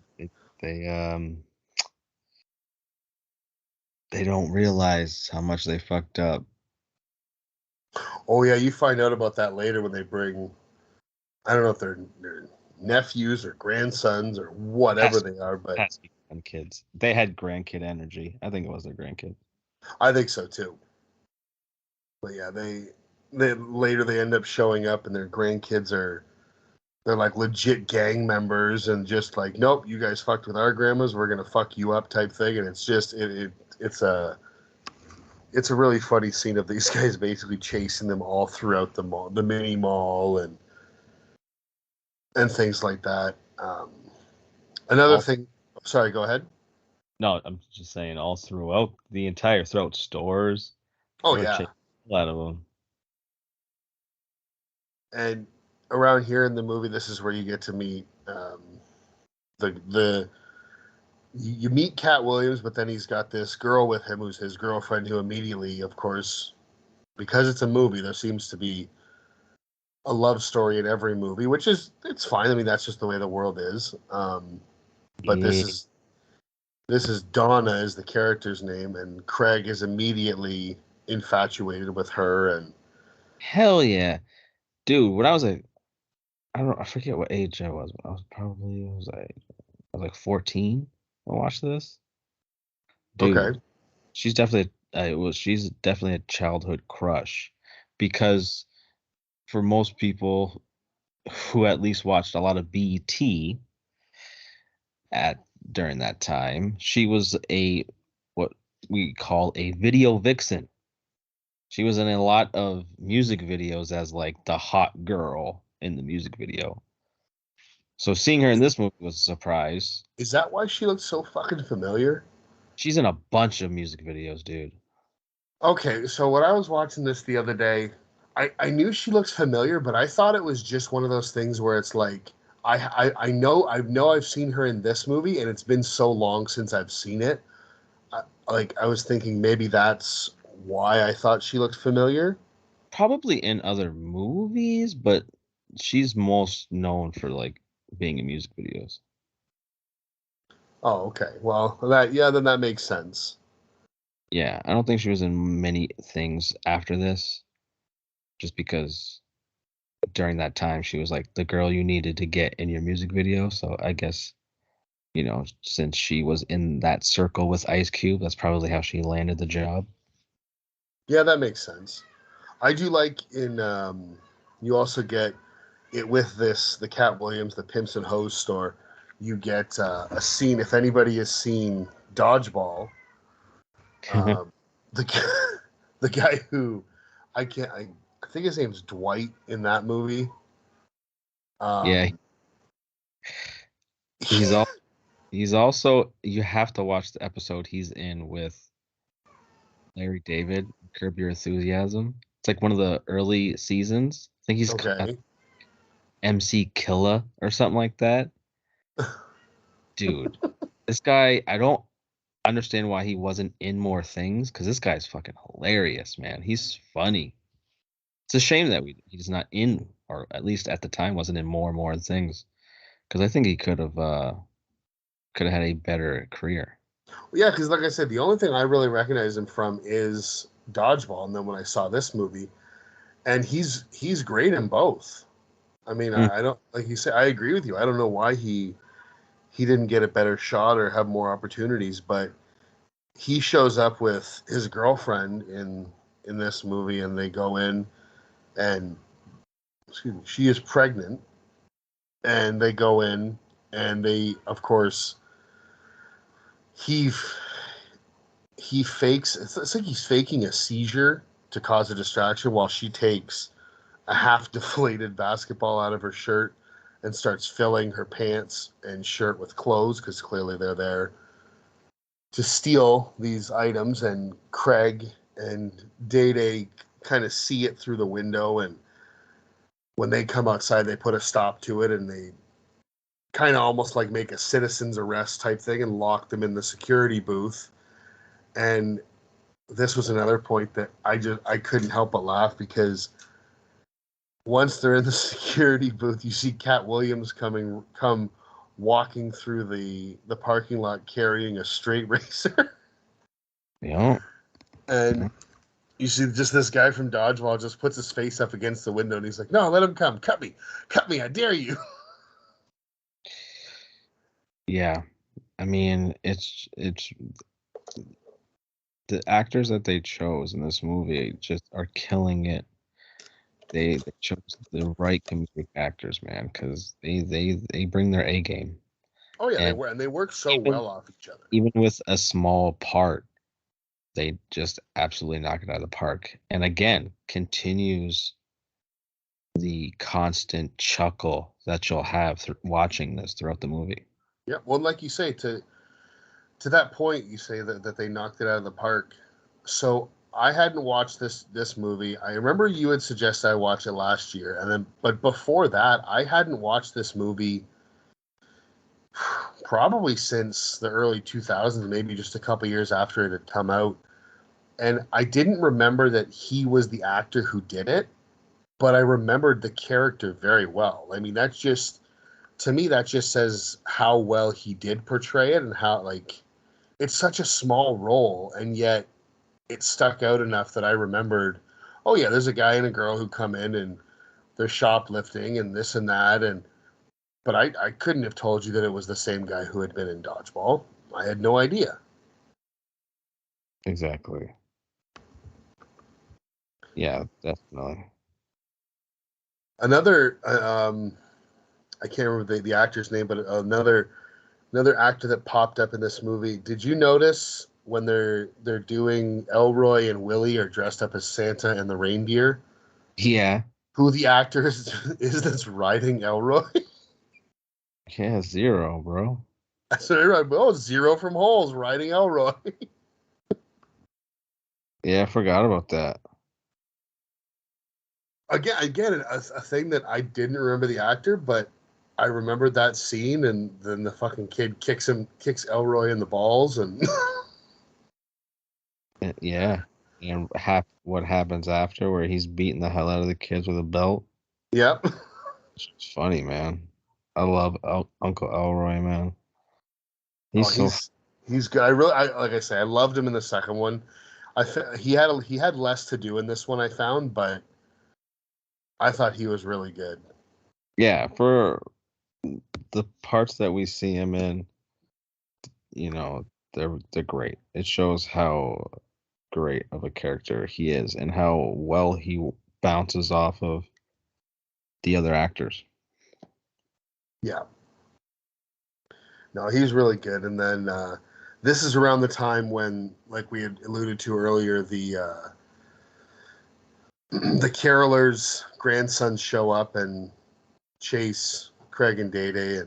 they they don't realize how much they fucked up. Oh yeah, you find out about that later when they bring. I don't know if they're nephews or grandsons or whatever Has they are, but has to be grandkids. They had grandkid energy. I think it was their grandkid. I think so too. But yeah, they later they end up showing up and their grandkids are they're like legit gang members and just like nope, you guys fucked with our grandmas, we're gonna fuck you up type thing, and it's just it's a really funny scene of these guys basically chasing them all throughout the mall, the mini mall, and things like that. Another All thing, sorry, go ahead. no, I'm just saying all throughout the entire throughout stores, Oh they were yeah, chasing a lot of them. and around here in the movie, this is where you get to meet the you meet Cat Williams, but then he's got this girl with him who's his girlfriend, who immediately, of course, because it's a movie, there seems to be a love story in every movie, which is it's fine. I mean, that's just the way the world is. But Yeah. this is Donna is the character's name, and Craig is immediately infatuated with her, and Hell yeah. Dude, when I was like I don't know, I forget what age I was, but I was like 14 when I watched this. okay, Dude, she's definitely a childhood crush because for most people who at least watched a lot of BT at during that time, she was a what we call a video vixen. She was in a lot of music videos as like the hot girl in the music video. So seeing her in this movie was a surprise. is that why she looks so fucking familiar? She's in a bunch of music videos, dude. Okay, so when I was watching this the other day, I knew she looks familiar, but I thought it was just one of those things where it's like I know I've seen her in this movie, and it's been so long since I've seen it. Like I was thinking maybe that's why I thought she looked familiar. Probably in other movies, but she's most known for like being in music videos. Oh, okay. Well, that yeah, then that makes sense. Yeah, I don't think she was in many things after this, just because during that time she was like the girl you needed to get in your music video. So I guess, since she was in that circle with Ice Cube, that's probably how she landed the job. Yeah, that makes sense. I do like in you also get it with this the Cat Williams, the Pimps and Hose store. You get a scene if anybody has seen Dodgeball. Um, the the guy who I can't I think his name's Dwight in that movie. Yeah, Um, he's all he's also you have to watch the episode he's in with Larry David, Curb Your Enthusiasm. It's like one of the early seasons. I think he's okay. MC Killa or something like that. Dude, this guy, I don't understand why he wasn't in more things because this guy's fucking hilarious, man. He's funny. It's a shame that he's not in, or at least at the time wasn't in more and more things because I think he could have had a better career. Yeah, because like I said, the only thing I really recognize him from is Dodgeball, and then when I saw this movie, and he's great in both. I mean, Mm. I don't like you said. I agree with you. I don't know why he didn't get a better shot or have more opportunities, but he shows up with his girlfriend in this movie, and they go in, and excuse me, she is pregnant, and they go in, and they of course he he fakes. It's like he's faking a seizure to cause a distraction while she takes a half deflated basketball out of her shirt and starts filling her pants and shirt with clothes because clearly they're there to steal these items. And Craig and Day Day kind of see it through the window. And when they come outside, they put a stop to it and they kind of almost like make a citizen's arrest type thing and lock them in the security booth. And this was another point that I couldn't help but laugh because once they're in the security booth, you see Cat Williams come walking through the parking lot carrying a straight racer. Yeah. And you see just this guy from Dodgeball just puts his face up against the window and he's like, no, let him come. Cut me, I dare you. Yeah. I mean, it's the actors that they chose in this movie just are killing it. They chose the right comedic actors, man, because they bring their A game. Oh yeah, And they work so even well off each other. even with a small part, they just absolutely knock it out of the park. And again, continues the constant chuckle that you'll have watching this throughout the movie. Yeah, well, like you say, to that point, you say that they knocked it out of the park. So I hadn't watched this movie. I remember you had suggested I watch it last year, and then but before that, I hadn't watched this movie probably since the early 2000s, maybe just a couple years after it had come out. And I didn't remember that he was the actor who did it, but I remembered the character very well. I mean, that's just, to me, that just says how well he did portray it and how, like, it's such a small role, and yet it stuck out enough that I remembered, oh, yeah, there's a guy and a girl who come in and they're shoplifting and this and that. But I couldn't have told you that it was the same guy who had been in Dodgeball. I had no idea. Exactly. Yeah, definitely. Another, I can't remember the actor's name, but another actor that popped up in this movie. Did you notice when they're doing Elroy and Willie are dressed up as Santa and the reindeer? Yeah. Who the actor is that's riding Elroy? Yeah, zero, bro. I said, oh, Zero from Holes riding Elroy. Yeah, I forgot about that. Again, a thing that I didn't remember the actor, but I remembered that scene, and then the fucking kid kicks Elroy in the balls, and Yeah. And what happens after where he's beating the hell out of the kids with a belt. yep. It's funny, man. I love Uncle Elroy, man. Oh, He's so he's good. Like I say, I loved him in the second one. He had less to do in this one, I found, but I thought he was really good. yeah, for the parts that we see him in, they're great. It shows how great of a character he is and how well he bounces off of the other actors. Yeah, no, he's really good. And then this is around the time when, like we had alluded to earlier, the Carolers' grandsons show up and chase Craig and Day Day,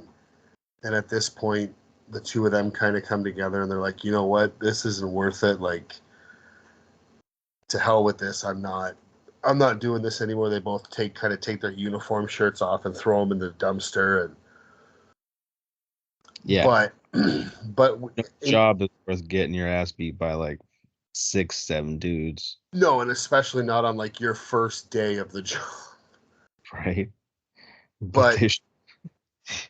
and at this point, the two of them kind of come together, and they're like, you know what, this isn't worth it. Like, to hell with this. I'm not doing this anymore. They both take their uniform shirts off and throw them in the dumpster. And Yeah. but but Job is worth getting your ass beat by like 6, 7 dudes, no, and especially not on like your first day of the job. right? But But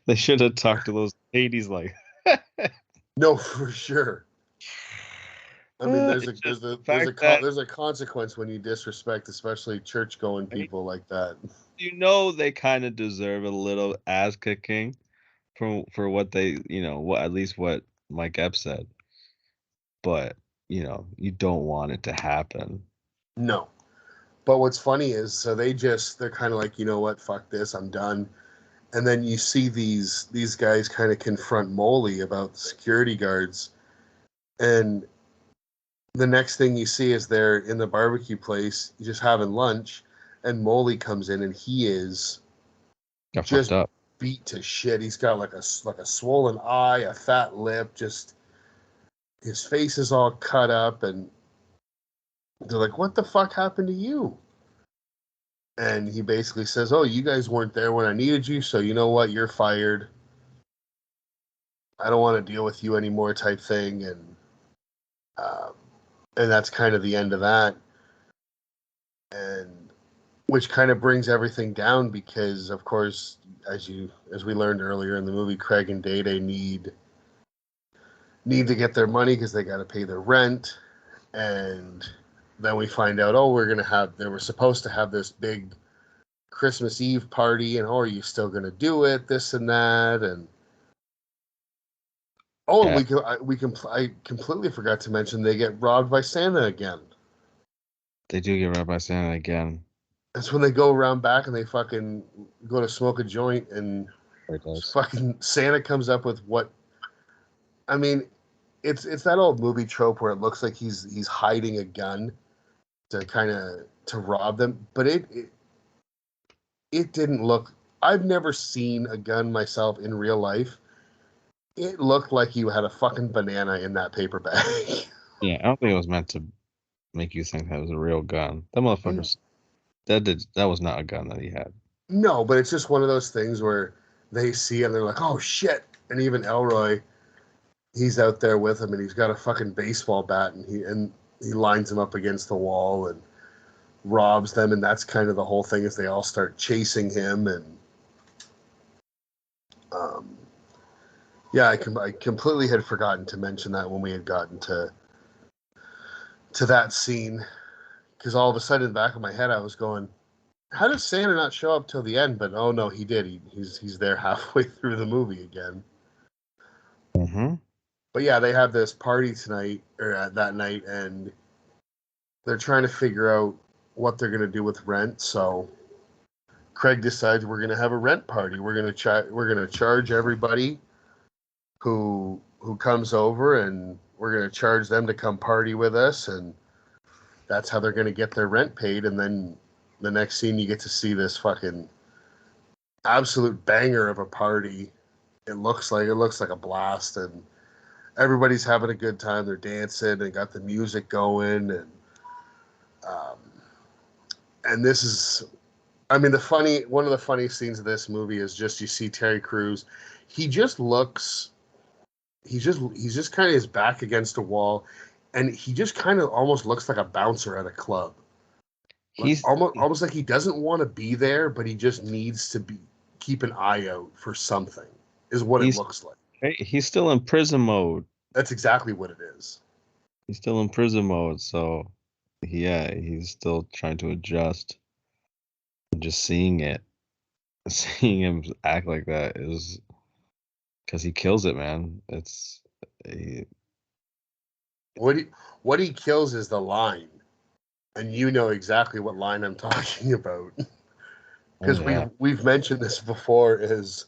they should have talked to those ladies like no, for sure. I mean, it's just the fact that there's a consequence when you disrespect, especially church going right? people like that. They kind of deserve a little ass kicking for what they, what at least what Mike Epps said. But, you don't want it to happen. No, but what's funny is, so they're kind of like, you know what, fuck this, I'm done. And then you see these guys kind of confront Molly about the security guards, and the next thing you see is they're in the barbecue place just having lunch, and Molly comes in and he is Got fucked just up. beat to shit. He's got like a swollen eye, a fat lip, just his face is all cut up, and they're like, "What the fuck happened to you?" And he basically says, "Oh, you guys weren't there when I needed you, so you know what? You're fired. I don't want to deal with you anymore," type thing. Um, and that's kind of the end of that. And which kind of brings everything down because, of course, as we learned earlier in the movie, Craig and Day Day need to get their money because they got to pay their rent, and then we find out, oh, they were supposed to have this big Christmas Eve party, and oh, are you still going to do it? This and that, and oh, Yeah, I completely forgot to mention they get robbed by Santa again. they do get robbed by Santa again. That's when they go around back and they fucking go to smoke a joint, and It does. fucking Santa comes up with what? I mean, it's that old movie trope where it looks like he's hiding a gun to rob them, but it didn't look. I've never seen a gun myself in real life. It looked like you had a fucking banana in that paper bag. Yeah, I don't think it was meant to make you think that was a real gun. That motherfucker, that was not a gun that he had. No, but it's just one of those things where they see it and they're like, oh shit. And even Elroy, he's out there with him and he's got a fucking baseball bat and he lines him up against the wall and robs them, and that's kind of the whole thing is they all start chasing him, and yeah, I completely had forgotten to mention that when we had gotten to that scene, because all of a sudden in the back of my head I was going, how does Santa not show up till the end? But oh no, he did. He's there halfway through the movie again. Mm-hmm. But yeah, they have this party tonight or that night, and they're trying to figure out what they're going to do with rent. So Craig decides we're going to have a rent party. We're going to charge everybody who comes over, and we're going to charge them to come party with us, and that's how they're going to get their rent paid. And then the next scene, you get to see this fucking absolute banger of a party. It looks like a blast, and everybody's having a good time. They're dancing and got the music going, and this is, I mean, one of the funniest scenes of this movie is just you see Terry Crews. He just looks, he's just kind of his back against a wall, and he just kind of almost looks like a bouncer at a club. Like He's almost like he doesn't want to be there, but he just needs to keep an eye out for something. Is what it looks like. he's still in prison mode. That's exactly what it is. He's still in prison mode, so yeah, he's still trying to adjust. Just seeing him act like that is because he kills it, man. What he kills is the line, and you know exactly what line I'm talking about, because we've mentioned this before. Is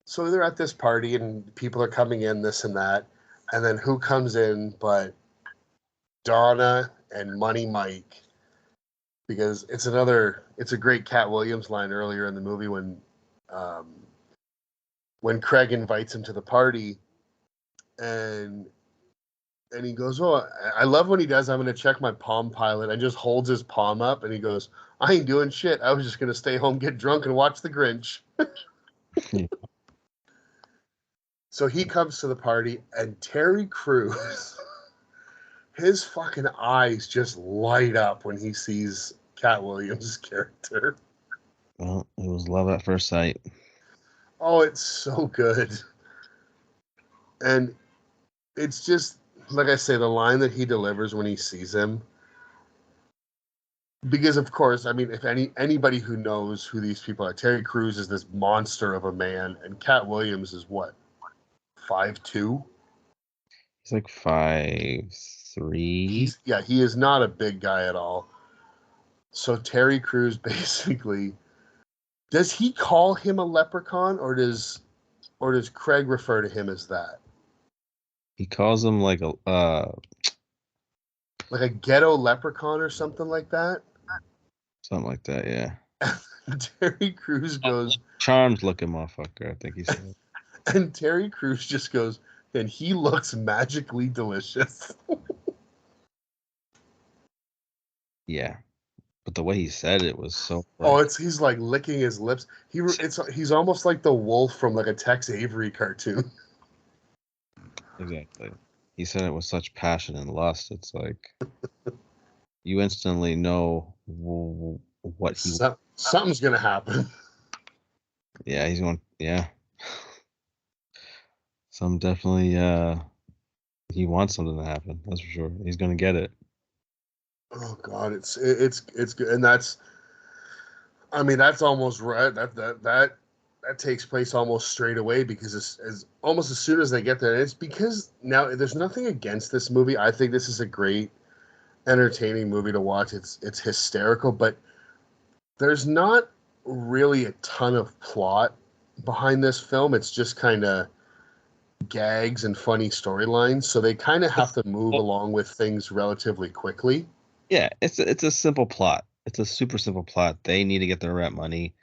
so they're at this party and people are coming in, this and that, and then who comes in but Donna and Money Mike, because it's a great Cat Williams line earlier in the movie when Craig invites him to the party, and he goes, oh, I love when he does, I'm going to check my Palm Pilot, and just holds his palm up, and he goes, I ain't doing shit. I was just going to stay home, get drunk, and watch The Grinch. Yeah. So he comes to the party, and Terry Crews, his fucking eyes just light up when he sees Cat Williams' character. Well, it was love at first sight. Oh, it's so good. And it's just, like I say, the line that he delivers when he sees him. Because, of course, I mean, if anybody who knows who these people are, Terry Crews is this monster of a man, and Cat Williams is what, 5'2"? He's like 5'3". He is not a big guy at all. So Terry Crews basically, does he call him a leprechaun, or does Craig refer to him as that? He calls him like a ghetto leprechaun or something like that. Something like that, yeah. Terry Crews goes, charmed looking motherfucker, I think he said. And Terry Crews just goes, and he looks magically delicious. Yeah, but the way he said it was so. He's like licking his lips. He's almost like the wolf from like a Tex Avery cartoon. Exactly. He said it with such passion and lust. It's like you instantly know what he. Something's gonna happen. Yeah, he's going. Yeah, some definitely. He wants something to happen. That's for sure. He's gonna get it. Oh God, it's good, and that's. I mean, that's almost right. That takes place almost straight away because as almost as soon as they get there, it's because now there's nothing against this movie. I think this is a great, entertaining movie to watch. It's hysterical, but there's not really a ton of plot behind this film. It's just kind of gags and funny storylines, so they kind of have to move Well, along with things relatively quickly. yeah, it's a simple plot. It's a super simple plot. They need to get their rent money,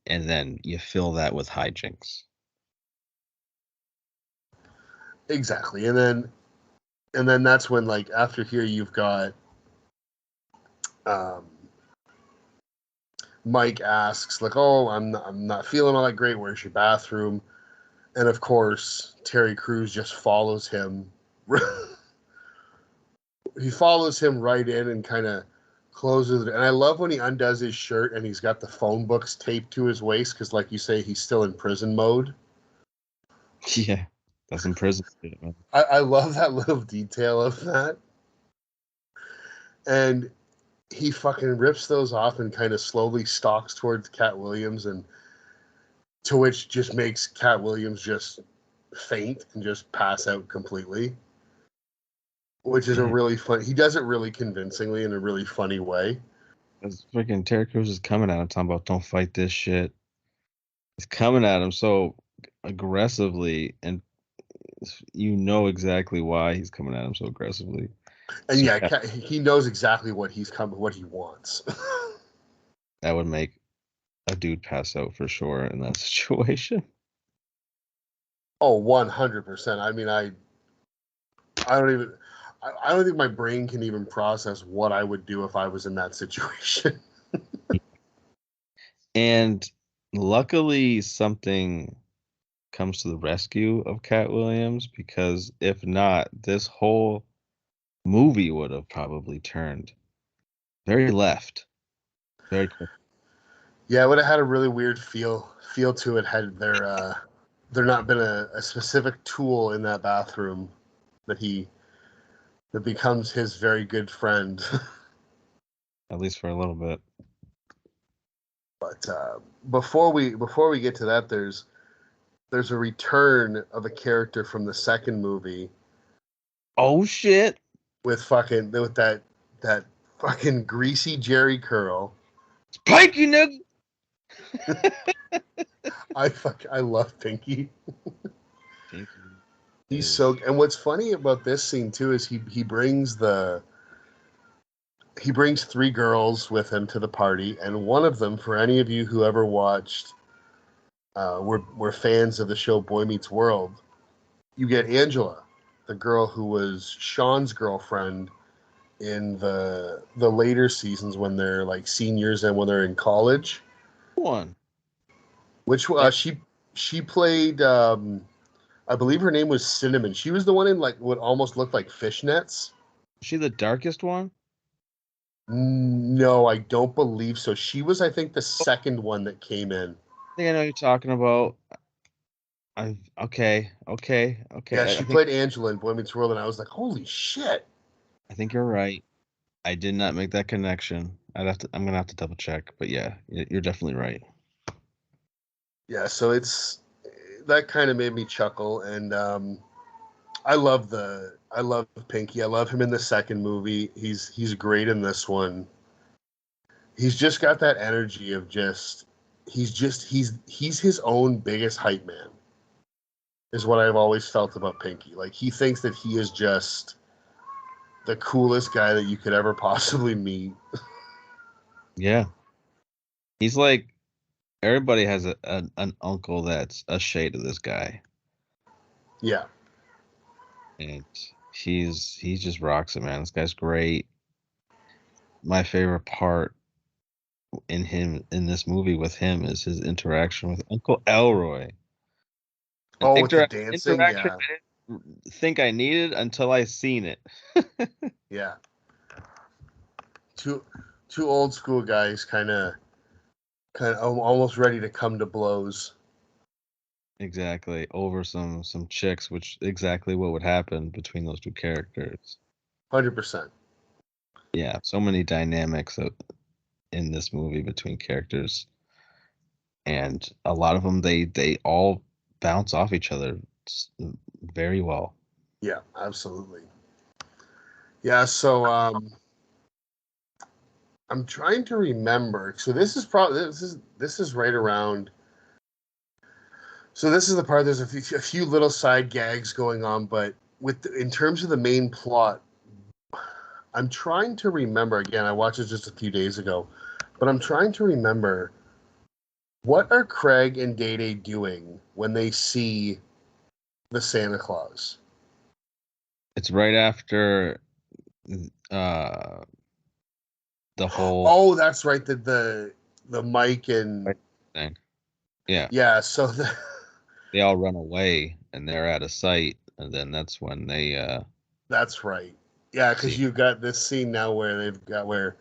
and then you fill that with hijinks. Exactly, and then that's when, like, after here you've got um, Mike asks, like, "Oh, I'm not feeling all that great. Where's your bathroom?" And of course, Terry Crews just follows him. He follows him right in and kind of closes it. And I love when he undoes his shirt and he's got the phone books taped to his waist because, like you say, he's still in prison mode. Yeah, that's some prison shit, man. I love that little detail of that. And he fucking rips those off and kind of slowly stalks towards Cat Williams, and to which just makes Cat Williams just faint and just pass out completely, which is a Yeah, really fun. He does it really convincingly in a really funny way. because freaking Terry Crews is coming at him, talking about don't fight this shit. He's coming at him so aggressively, and you know exactly why he's coming at him so aggressively. And So yeah, yeah, He knows exactly what he wants. that would make a dude pass out for sure in that situation. Oh, 100%. I mean, I don't even I don't think my brain can even process what I would do if I was in that situation. And luckily, something comes to the rescue of Cat Williams, because if not, this whole movie would have probably turned very left very quick. Yeah, it would have had a really weird feel to it had there not been a specific tool in that bathroom that he that becomes his very good friend. At least for a little bit. But before we get to that, there's a return of a character from the second movie Oh shit! with that fucking greasy Jerry curl. Spike you nigga! I love Pinky. Pinky He's is so, and what's funny about this scene too is he brings three girls with him to the party, and one of them, for any of you who ever watched, were fans of the show Boy Meets World, you get Angela, the girl who was Sean's girlfriend in the later seasons when they're like seniors and when they're in college. one. Which Yeah, she played. I believe her name was Cinnamon. She was the one in like what almost looked like fishnets. is she the darkest one? No, I don't believe so. She was, I think, the second one that came in. I think I know what you're talking about. I Yeah, okay. she played Angela in Boy Meets World, and I was like, holy shit. I think you're right. I did not make that connection. I'm gonna have to double check, but yeah, you're definitely right. Yeah, so it's that kind of made me chuckle, and I love Pinky. I love him in the second movie. He's great in this one. He's just got that energy of he's his own biggest hype man. Is what I've always felt about Pinky. Like he thinks that he is just the coolest guy that you could ever possibly meet. Yeah, he's like everybody has an uncle that's a shade of this guy, Yeah. and he just rocks it, man. This guy's great. My favorite part in this movie with him is his interaction with Uncle Elroy. An Oh, with the dancing, interaction yeah, I didn't think I needed until I seen it. yeah. Two two old school guys kind of kind of almost ready to come to blows. Exactly. Over some chicks, which exactly what would happen between those two characters. 100%. Yeah, so many dynamics in this movie between characters, and a lot of them they all bounce off each other very well. Yeah, absolutely. Yeah, so I'm trying to remember. So this is right around. So this is the part. There's a few little side gags going on, but in terms of the main plot, I'm trying to remember. Again, I watched it just a few days ago, but I'm trying to remember what are Craig and Day Day doing when they see the Santa Claus. It's right after uh the whole Oh, that's right. The Mike and thing. Yeah, yeah. So they all run away and they're out of sight, and then that's when they that's right. Yeah, because see. you've got this scene now where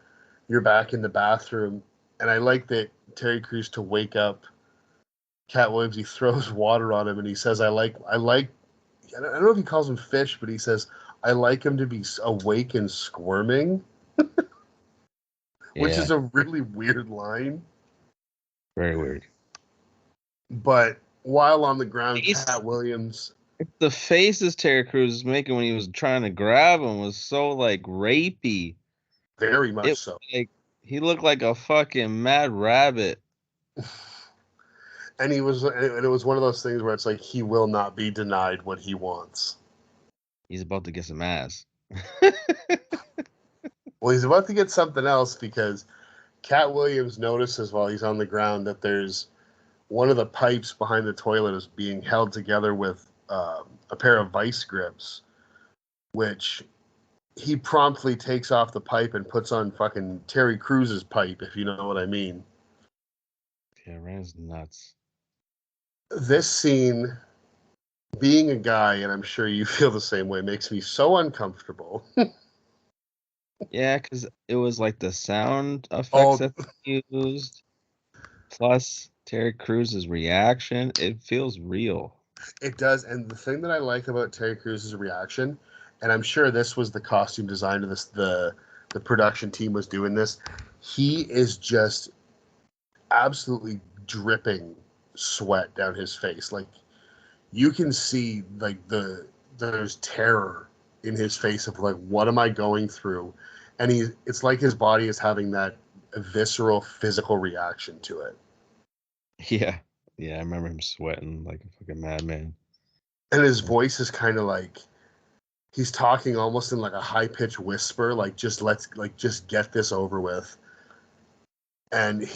you're back in the bathroom, and I like that Terry Crews to wake up Cat Williams. He throws water on him, and he says, I like." I don't know if he calls him fish, but he says, "I like him to be awake and squirming," which Yeah, is a really weird line. very weird. But while on the ground, He's Cat Williams, The faces Terry Crews was making when he was trying to grab him was so like rapey. very much It so. like he looked like a fucking mad rabbit. And it was one of those things where it's like he will not be denied what he wants. He's about to get some ass. Well, he's about to get something else because Cat Williams notices while he's on the ground that there's one of the pipes behind the toilet is being held together with a pair of vice grips, which he promptly takes off the pipe and puts on fucking Terry Crews's pipe, if you know what I mean. Yeah, Rand's nuts. This scene, being a guy, and I'm sure you feel the same way, makes me so uncomfortable. Yeah, because it was like the sound effects Oh, that they used, plus Terry Crews's reaction. It feels real. it does. And the thing that I like about Terry Crews's reaction, and I'm sure this was the costume design of this, the production team was doing this. He is just absolutely dripping sweat down his face. Like you can see like there's terror in his face of like what am I going through? And it's like his body is having that visceral physical reaction to it. Yeah, yeah, I remember him sweating like a fucking madman. And his voice is kind of like he's talking almost in like a high pitched whisper, like just get this over with. And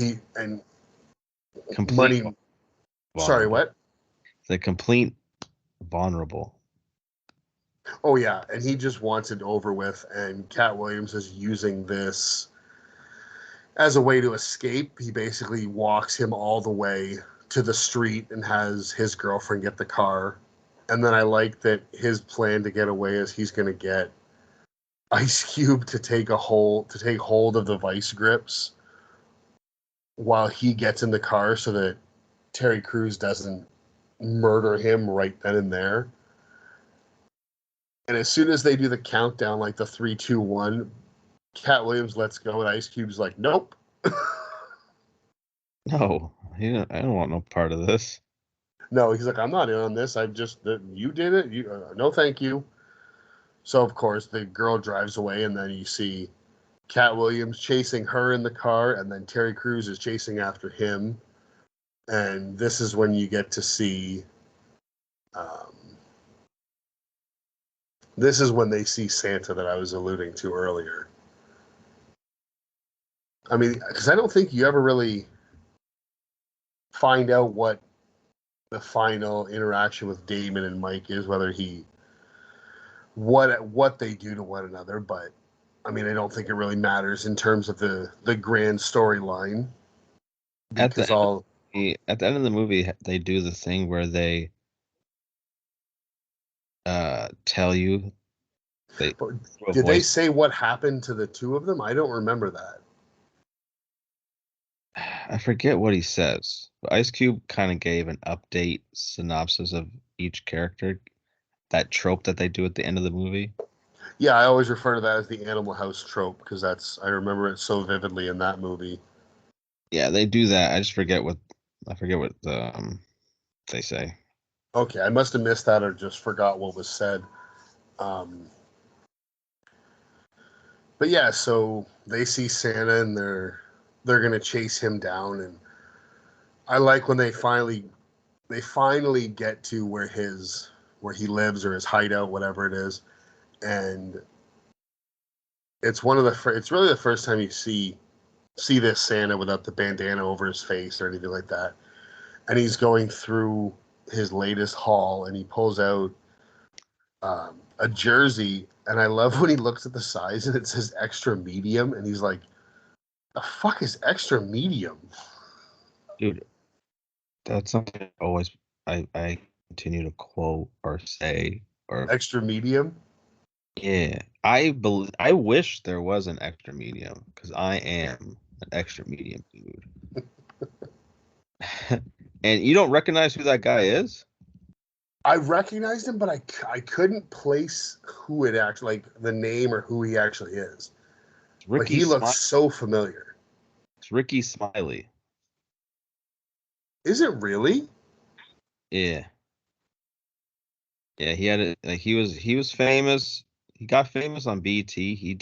Complete money. Sorry, vulnerable. what? The complete vulnerable. Oh yeah, and he just wants it over with. And Cat Williams is using this as a way to escape. He basically walks him all the way to the street and has his girlfriend get the car. And then I like that his plan to get away is he's going to get Ice Cube to take hold of the vice grips while he gets in the car so that Terry Crews doesn't murder him right then and there. And as soon as they do the countdown, like the 3, 2, 1, Cat Williams lets go, and Ice Cube's like, "Nope." No, I don't want no part of this. No, he's like, "I'm not in on this. I just you did it. You no, thank you." So of course the girl drives away, and then you see Cat Williams chasing her in the car, and then Terry Crews is chasing after him. And this is when you get to see. Um, this is when they see Santa that I was alluding to earlier. I mean, because I don't think you ever really find out what the final interaction with Damon and Mike is, whether he what they do to one another. But I mean, I don't think it really matters in terms of the grand storyline At the because end of all. at the end of the movie, they do the thing where they tell you they through a Did they voice. say what happened to the two of them? I don't remember that. I forget what he says, but Ice Cube kind of gave an update synopsis of each character, that trope that they do at the end of the movie. Yeah, I always refer to that as the Animal House trope because I remember it so vividly in that movie. Yeah, they do that. I forget what they say. Okay, I must have missed that or just forgot what was said. Um, but yeah, so they see Santa and they're gonna chase him down, and I like when they finally get to where he lives or his hideout, whatever it is, and it's really the first time you see this Santa without the bandana over his face or anything like that, and he's going through his latest haul, and he pulls out a jersey, and I love when he looks at the size and it says extra medium, and he's like, "The fuck is extra medium?" Dude, that's something I continue to quote or say or Extra medium. yeah. I wish there was an extra medium because I am an extra medium dude. And you don't recognize who that guy is? I recognized him, but I couldn't place who it actually, like the name or who he actually is. It's But Ricky he looks Smiley. so familiar. It's Ricky Smiley. Is it really? Yeah. Yeah, he had it like he was famous. He got famous on BT. He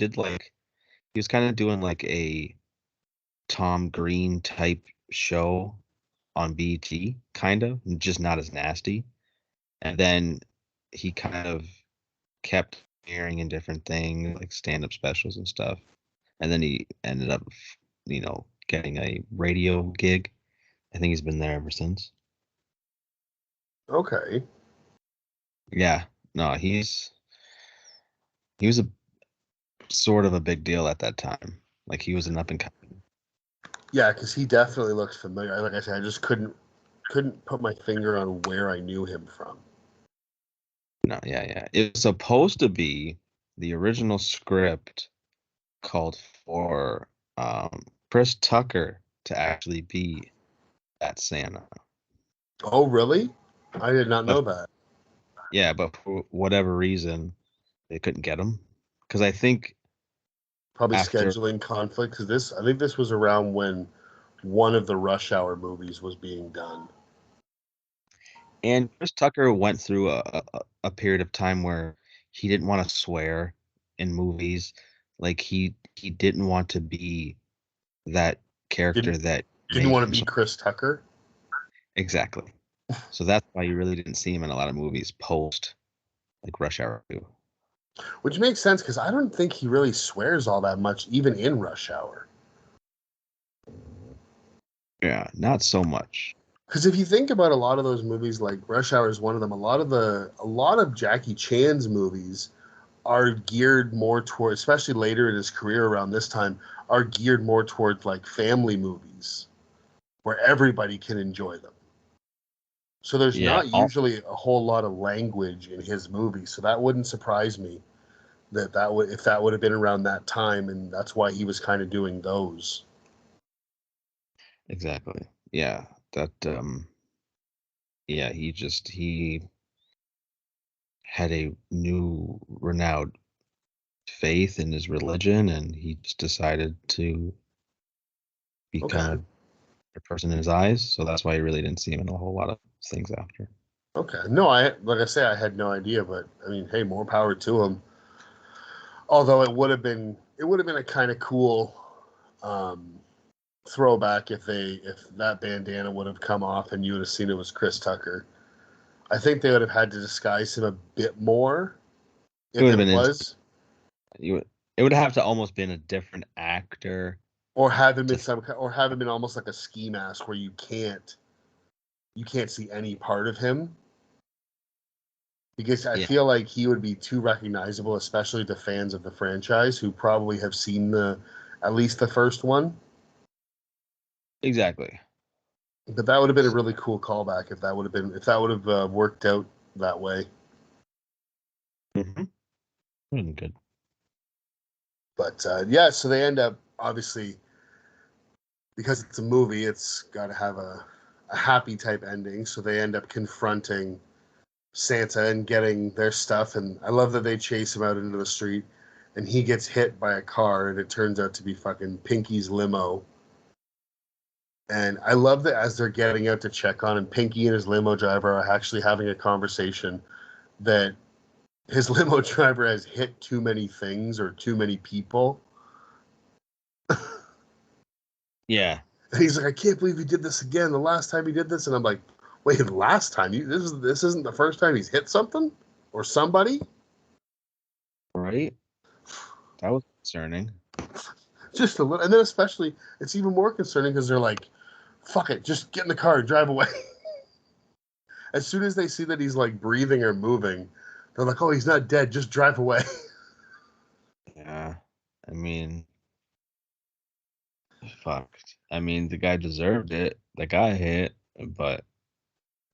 was kind of doing like a Tom Green type show on BT, kind of, just not as nasty. And then he kind of kept appearing in different things like stand-up specials and stuff. And then he ended up, getting a radio gig. I think he's been there ever since. Okay. Yeah, no, he was a sort of a big deal at that time. Like he was an up and coming. Yeah, because he definitely looks familiar. Like I said, I just couldn't put my finger on where I knew him from. No, yeah, yeah. It was supposed to be the original script called for Chris Tucker to actually be that Santa. Oh, really? I did not But know that. yeah, but for whatever reason, they couldn't get him. Because I think Probably after scheduling conflict. Because I think this was around when one of the Rush Hour movies was being done. and Chris Tucker went through a period of time where he didn't want to swear in movies. Like he didn't want to be that character Didn't that didn't made want to him be so Chris Tucker. exactly. So that's why you really didn't see him in a lot of movies post like Rush Hour 2. Which makes sense because I don't think he really swears all that much, even in Rush Hour. Yeah, not so much. Because if you think about a lot of those movies, like Rush Hour is one of them. A lot of Jackie Chan's movies are geared more toward, especially later in his career around this time, are geared more towards like family movies where everybody can enjoy them. So there's Yeah, not usually a whole lot of language in his movies. So that wouldn't surprise me that would if that would have been around that time, and that's why he was kind of doing those. exactly. Yeah, that yeah, he had a new renowned faith in his religion and he just decided to become Okay. a better person in his eyes. So that's why you really didn't see him in a whole lot of things after. Okay. No, I like I say, I had no idea, but I mean, hey, more power to him. Although it would have been a kind of cool um, throwback if that bandana would have come off and you would have seen it was Chris Tucker. I think they would have had to disguise him a bit more It if would have it been was, you would it would have to almost been a different actor or have him to in or have him in almost like a ski mask where you can't see any part of him because I yeah, feel like he would be too recognizable, especially to fans of the franchise who probably have seen the at least the first one. exactly. But that would have been a really cool callback if that would have worked out that way. Mm-hmm. Good. But yeah, so they end up obviously because it's a movie, it's got to have a happy type ending. So they end up confronting Santa and getting their stuff. And I love that they chase him out into the street and he gets hit by a car and it turns out to be fucking Pinky's limo. And I love that as they're getting out to check on him, Pinky and his limo driver are actually having a conversation that his limo driver has hit too many things or too many people. Yeah. And he's like, I can't believe he did this again. The last time he did this. And I'm like, wait, the last time? This isn't the first time he's hit something or somebody? Right? That was concerning. Just a little. And then especially, it's even more concerning because they're like, fuck it, just get in the car and drive away. As soon as they see that he's like breathing or moving, they're like, oh, he's not dead, just drive away. Yeah. I mean, fuck. I mean, the guy deserved it. The guy hit, but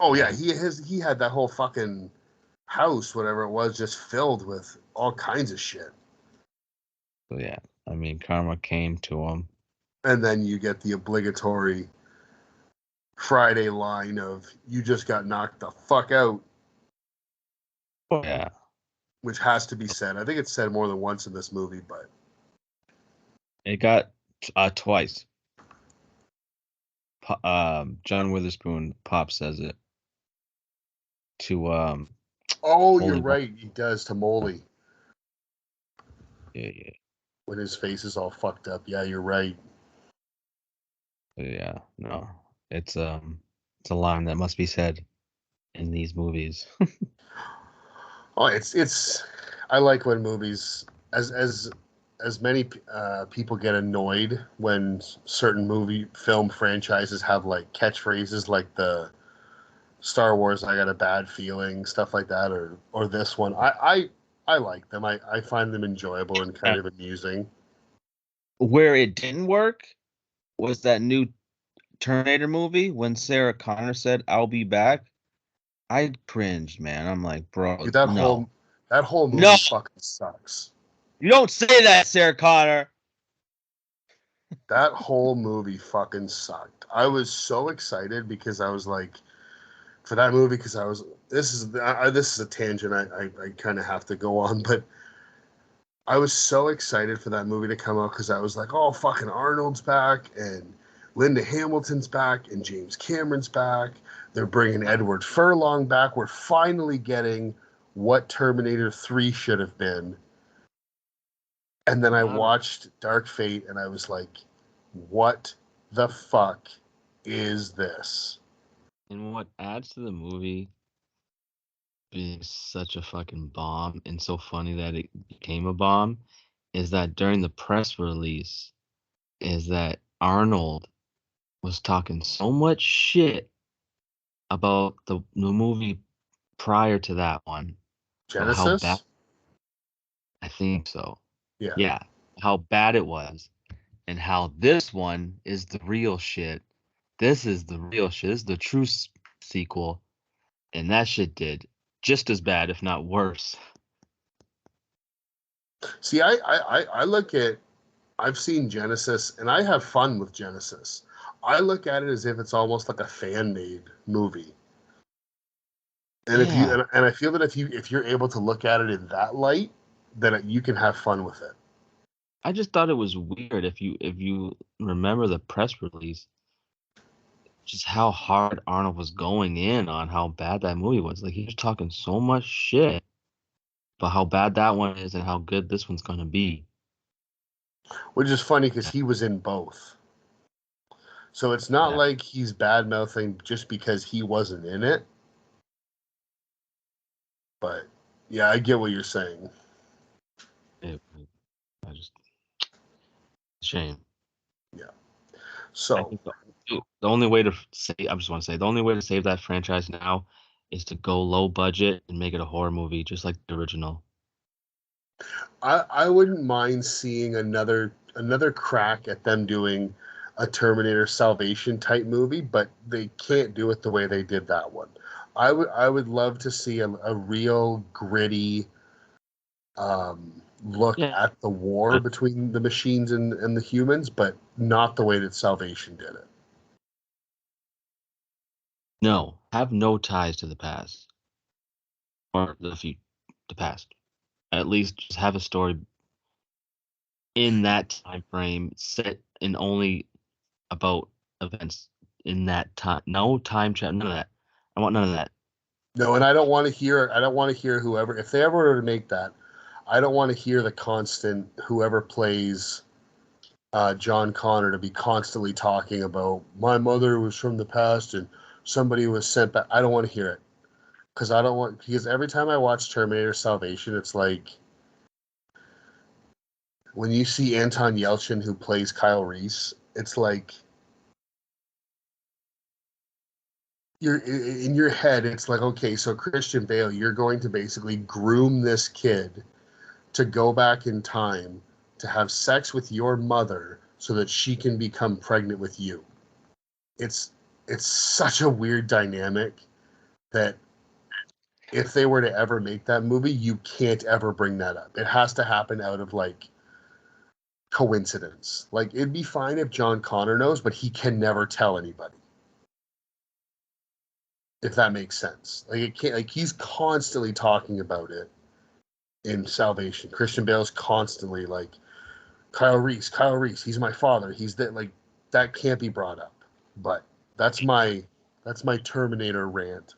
Oh yeah, he had that whole fucking house, whatever it was, just filled with all kinds of shit. yeah. I mean, karma came to him. And then you get the obligatory Friday line of "you just got knocked the fuck out," Yeah. which has to be said. I think it's said more than once in this movie, but It got twice. John Witherspoon, Pop says it to oh, Holy you're Mo- right. He does to Molly Yeah, when his face is all fucked up. Yeah, you're right. yeah. No, it's a line that must be said in these movies. Oh, it's. I like when movies as many people get annoyed when certain movie film franchises have like catchphrases like the Star Wars "I got a bad feeling" stuff like that, or this one. I like them. I find them enjoyable and kind of amusing. Where it didn't work was that new Terminator movie when Sarah Connor said, "I'll be back." I cringed, man. I'm like, bro, Dude, no, that whole no, movie fucking sucks. you don't say that, Sarah Connor. That whole movie fucking sucked. I was so excited because I was like, for that movie, because I was this is a tangent I kind of have to go on, but I was so excited for that movie to come out because I was like, oh, fucking Arnold's back and Linda Hamilton's back and James Cameron's back. They're bringing Edward Furlong back. We're finally getting what Terminator 3 should have been. And then I watched Dark Fate and I was like, what the fuck is this? And what adds to the movie being such a fucking bomb and so funny that it became a bomb is that during the press release is that Arnold was talking so much shit about the movie prior to that one, about how bad. Genesis? I think so. Yeah. Yeah, how bad it was, and how this one is the real shit. This is the real shit. This is the true sequel, and that shit did just as bad, if not worse. See, I look at, I've seen Genesis and I have fun with Genesis. I look at it as if it's almost like a fan made movie. And if you Yeah, and I feel that if you're able to look at it in that light, then you can have fun with it. I just thought it was weird if you remember the press release, just how hard Arnold was going in on how bad that movie was. Like he was talking so much shit about how bad that one is and how good this one's gonna be. Which is funny because he was in both. So it's not Yeah, like he's bad mouthing just because he wasn't in it. But yeah, I get what you're saying. it, I just shame. Yeah. I So think the only way to say I just want to say the only way to save that franchise now is to go low budget and make it a horror movie, just like the original. I wouldn't mind seeing another crack at them doing a Terminator Salvation type movie, but they can't do it the way they did that one. I would love to see a real gritty, look Yeah. at the war between the machines and the humans, but not the way that Salvation did it. No, have no ties to the past or the past. At least just have a story in that time frame set in only about events in that time. No time travel, none of that. I want none of that. No, and I don't want to hear whoever, if they ever were to make that, I don't want to hear the constant whoever plays John Connor to be constantly talking about my mother was from the past and somebody was sent back. I don't want to hear it because every time I watch Terminator Salvation, it's like when you see Anton Yelchin who plays Kyle Reese, it's like you're in your head. It's like, okay, so Christian Bale, you're going to basically groom this kid to go back in time to have sex with your mother so that she can become pregnant with you. It's such a weird dynamic that if they were to ever make that movie, you can't ever bring that up. It has to happen out of like coincidence. Like it'd be fine if John Connor knows, but he can never tell anybody. If that makes sense. Like it can't, like he's constantly talking about it in Salvation. Christian Bale's constantly like Kyle Reese, he's my father. He's that like that can't be brought up. But that's my Terminator rant.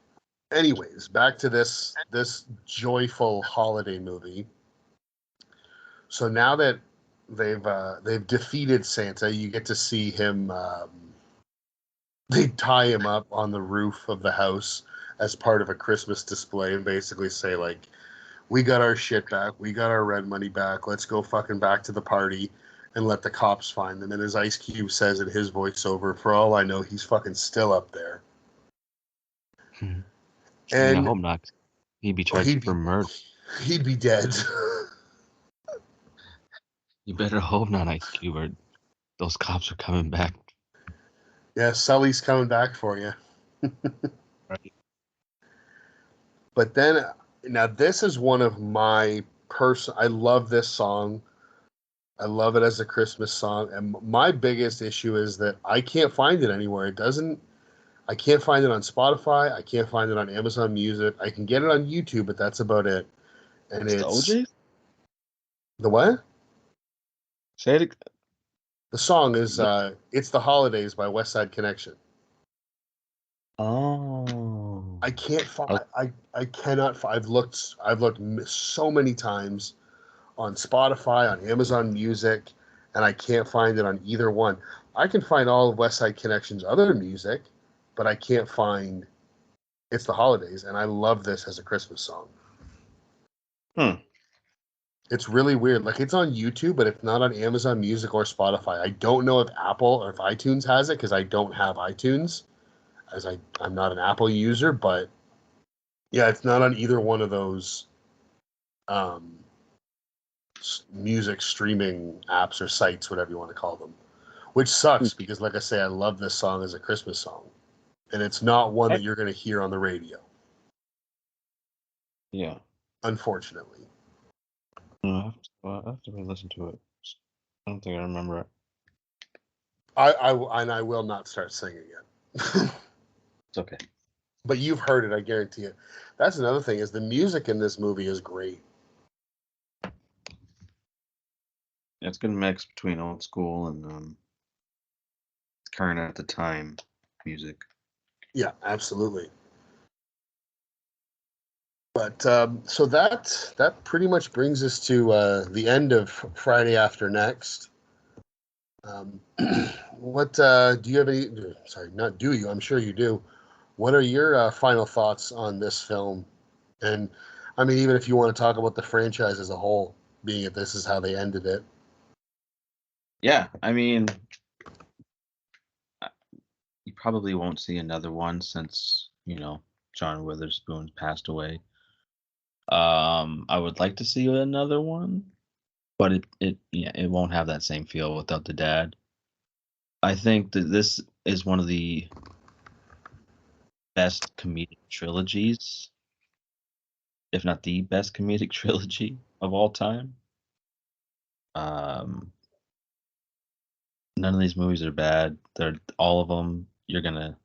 Anyways, back to this joyful holiday movie. So now that they've defeated Santa, you get to see him. They tie him up on the roof of the house as part of a Christmas display and basically say like, "We got our shit back. We got our rent money back. Let's go fucking back to the party and let the cops find them." And as Ice Cube says in his voiceover, "For all I know, he's fucking still up there." I mean, I And hope not. He'd be oh, charged for murder. he'd be dead. You better hope not, Ice Cube, or those cops are coming back. Yeah, Sully's coming back for you. Right. But then, now this is one of my I love this song. I love it as a Christmas song. And my biggest issue is that I can't find it anywhere. I can't find it on Spotify. I can't find it on Amazon Music. I can get it on YouTube, but that's about it. And It's the it's OJ? the what? Say it. The song is It's the Holidays by West Side Connection. Oh. I can't find I cannot find I've looked so many times on Spotify, on Amazon Music, and I can't find it on either one. I can find all of West Side Connection's other music, but I can't find It's the Holidays, and I love this as a Christmas song. It's really weird. Like it's on YouTube, but it's not on Amazon Music or Spotify. I don't know if Apple or if iTunes has it because I don't have iTunes, as I'm not an Apple user. But yeah, it's not on either one of those um, music streaming apps or sites, whatever you want to call them. Which sucks because, like I say, I love this song as a Christmas song, and it's not one that you're going to hear on the radio. Yeah. Unfortunately. I have to re-listen to it. I don't think I remember it. I will not start singing it. It's okay. But you've heard it, I guarantee it. That's another thing is the music in this movie is great. It's a good mix between old school and current at the time music. Yeah, absolutely. But so that pretty much brings us to the end of Friday After Next. What do you have any? Sorry, not do you? I'm sure you do. What are your final thoughts on this film? And I mean, even if you want to talk about the franchise as a whole, being that this is how they ended it. Yeah, I mean, you probably won't see another one since, John Witherspoon passed away. I would like to see another one, but it won't have that same feel without the dad. I think that this is one of the best comedic trilogies, if not the best comedic trilogy of all time. Um, None of these movies are bad. They're all of them. You're gonna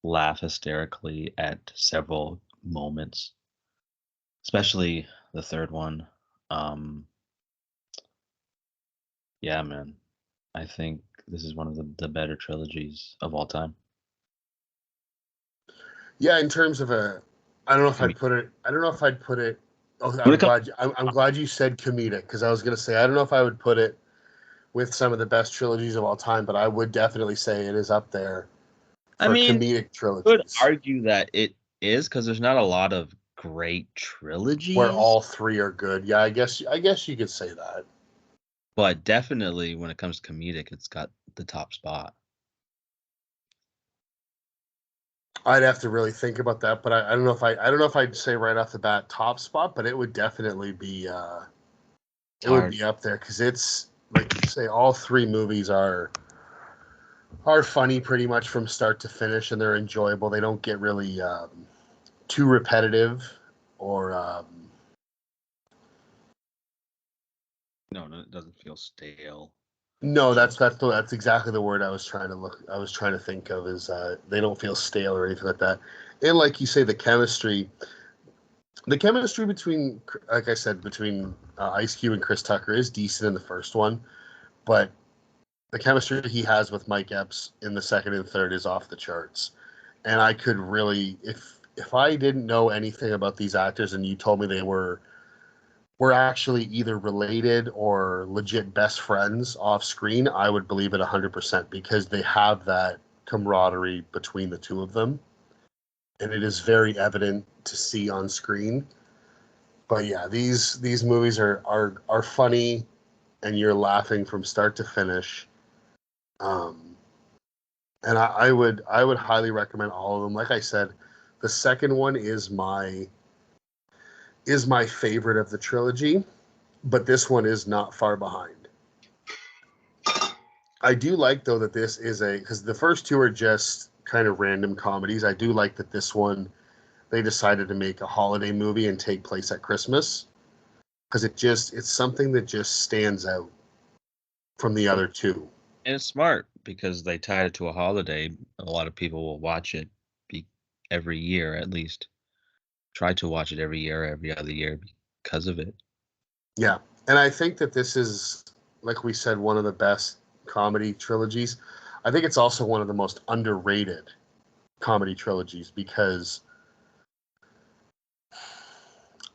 laugh hysterically at several moments, especially the third one. Um, yeah, man. I think this is one of the better trilogies of all time. Yeah, in terms of I don't know if I mean, I'd put it. I don't know if I'd put it. Oh, when I'm it comes, glad. I'm glad you said comedic because I was gonna say I don't know if I would put it with some of the best trilogies of all time, but I would definitely say it is up there I for mean, comedic could trilogies argue that it is because there's not a lot of great where trilogies, all three are good. Yeah, I guess you could say that. but definitely when it comes to comedic, it's got the top spot. I'd have to really think about that, but I don't know if I don't know if I'd say right off the bat top spot, but it would definitely be It's it would hard. be up there because it's like you say, all three movies are funny pretty much from start to finish, and they're enjoyable. They don't get really too repetitive or No, no, it doesn't feel stale. no, that's exactly the word I was trying to think of is they don't feel stale or anything like that. And like you say, the chemistry between, like I said, between Ice Cube and Chris Tucker is decent in the first one, but the chemistry he has with Mike Epps in the second and third is off the charts. And I could really, if I didn't know anything about these actors and you told me they were actually either related or legit best friends off screen, I would believe it 100% because they have that camaraderie between the two of them, and it is very evident to see on screen. But yeah, these movies are funny, and you're laughing from start to finish. Um, and I would highly recommend all of them. Like I said, the second one is my favorite of the trilogy, but this one is not far behind. I do like though that this is because the first two are just kind of random comedies. I do like that this one they decided to make a holiday movie and take place at Christmas because it's something that just stands out from the other two. And it's smart because they tied it to a holiday. A lot of people will watch it be every year at least. Try to watch it every year, every other year because of it. Yeah, and I think that this is, like we said, one of the best comedy trilogies. I think it's also one of the most underrated comedy trilogies because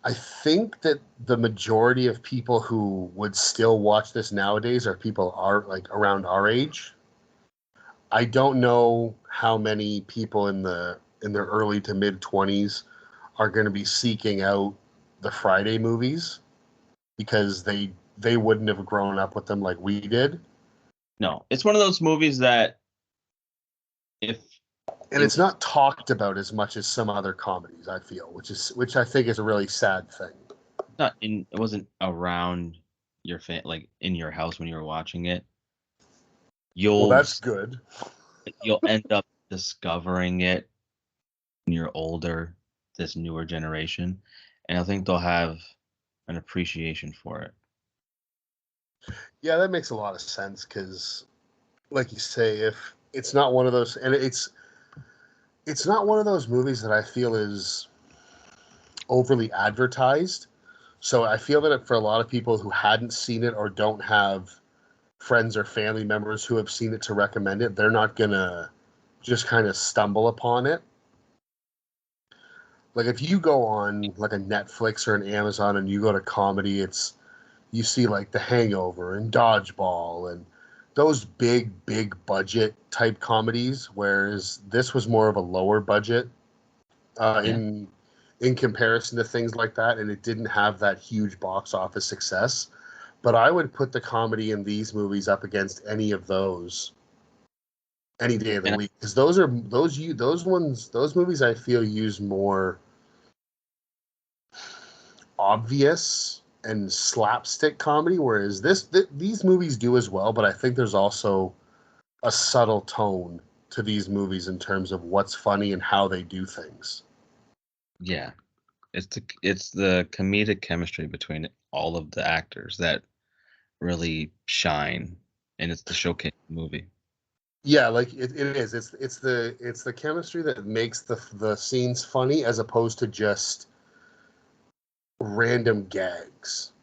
I think that the majority of people who would still watch this nowadays are people are like around our age. I don't know how many people in their early to mid 20s are going to be seeking out the Friday movies because they wouldn't have grown up with them like we did. No, it's one of those movies that if And in it's not talked about as much as some other comedies, I feel, which I think is a really sad thing. not in it wasn't around your like in your house when you were watching it, Well, you'll that's good. you'll end up discovering it when you're older, this newer generation, and I think they'll have an appreciation for it. Yeah, that makes a lot of sense because, like you say, if it's not one of those, and it's not one of those movies that I feel is overly advertised. So I feel that for a lot of people who hadn't seen it or don't have friends or family members who have seen it to recommend it, they're not gonna just kind of stumble upon it. Like if you go on like a Netflix or an Amazon and you go to comedy, you see like The Hangover and Dodgeball and those big budget type comedies, whereas this was more of a lower budget uh, Yeah. in in comparison to things like that, and it didn't have that huge box office success. But I would put the comedy in these movies up against any of those any day of the And week because those movies I feel use more obvious and slapstick comedy, whereas these movies do as well. But I think there's also a subtle tone to these movies in terms of what's funny and how they do things. yeah, it's the comedic chemistry between all of the actors that really shine, and it's the showcase movie. Yeah, like it is. It's the chemistry that makes the scenes funny as opposed to just random gags.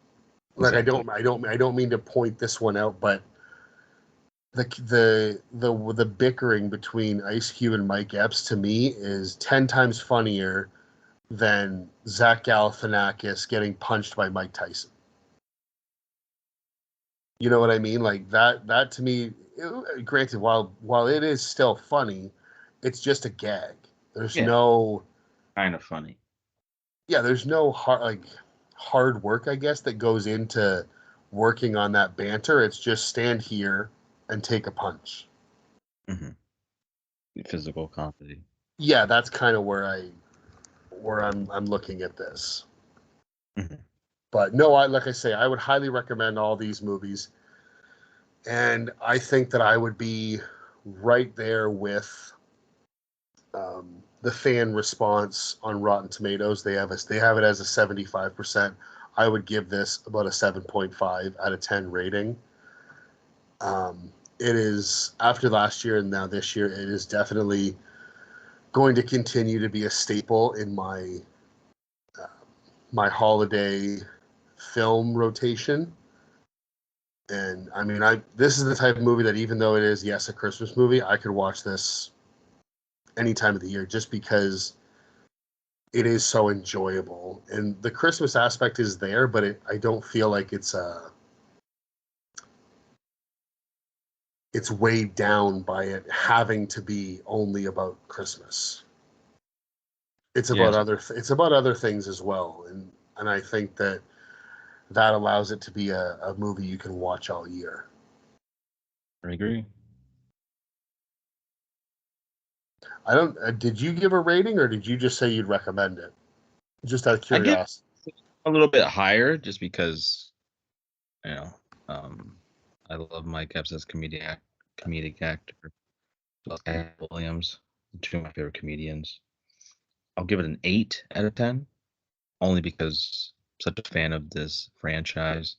Like Exactly. I don't mean to point this one out, but the bickering between Ice Cube and Mike Epps to me is 10 times funnier than Zach Galifianakis getting punched by Mike Tyson. You know what I mean? Like that to me, granted, while it is still funny, it's just a gag. There's Yeah, no kind of funny. there's no hard work, I guess, that goes into working on that banter. It's just stand here and take a punch. Hmm. Physical comedy. Yeah, that's kind of where I'm looking at this. Hmm. But no, I like I say, I would highly recommend all these movies, and I think that I would be right there with the fan response on Rotten Tomatoes. They have it as a 75%. I would give this about a 7.5 out of 10 rating. It is after last year and now this year. It is definitely going to continue to be a staple in uh, my holiday film rotation. And I mean, I this is the type of movie that even though it is yes a Christmas movie, I could watch this any time of the year just because it is so enjoyable. And the Christmas aspect is there, but I don't feel like it's weighed down by it having to be only about Christmas. Yes, It's about other things as well, and I think that allows it to be a movie you can watch all year. I agree. I don't. Did you give a rating, or did you just say you'd recommend it? Just out of I give curiosity. a little bit higher just because you know um, I love Mike Epps as comedic actor. Well, Ed Williams, two of my favorite comedians. I'll give it an 8 out of 10, only because I'm such a fan of this franchise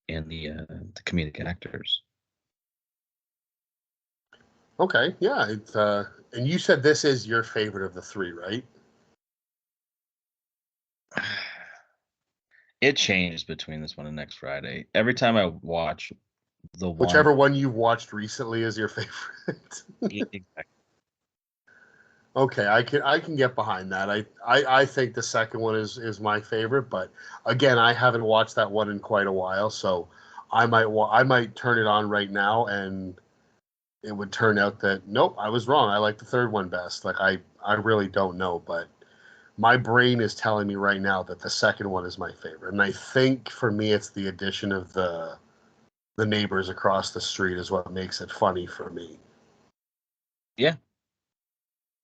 and the comedic actors. Okay, yeah. And you said this is your favorite of the three, right? It changes between this one and next Friday. Every time I watch the one, Whichever one you've watched recently is your favorite. exactly. Okay, I can get behind that. I think the second one is my favorite, but again, I haven't watched that one in quite a while, so I might turn it on right now, and it would turn out that nope, I was wrong. I like the third one best. Like I really don't know, but my brain is telling me right now that the second one is my favorite, and I think for me it's the addition of the neighbors across the street is what makes it funny for me. Yeah.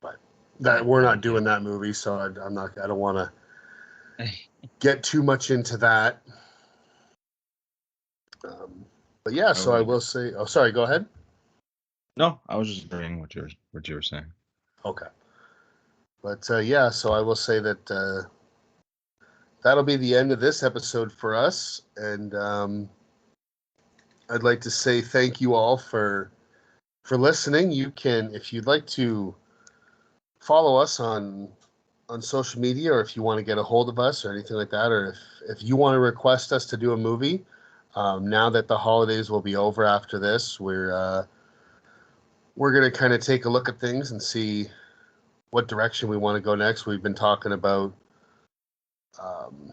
But that we're not Yeah. doing that movie, so I'm not. I don't want to get too much into that. Um, but yeah, I so I would. will say. Oh, sorry. Go ahead. No, I was just agreeing what you were saying. Okay. But yeah, so I will say that that'll be the end of this episode for us, and I'd like to say thank you all for listening. You can, if you'd like to follow us on social media, or if you want to get a hold of us or anything like that, or if you want to request us to do a movie, now that the holidays will be over after this, we're gonna kind of take a look at things and see what direction we want to go next. We've been talking about um,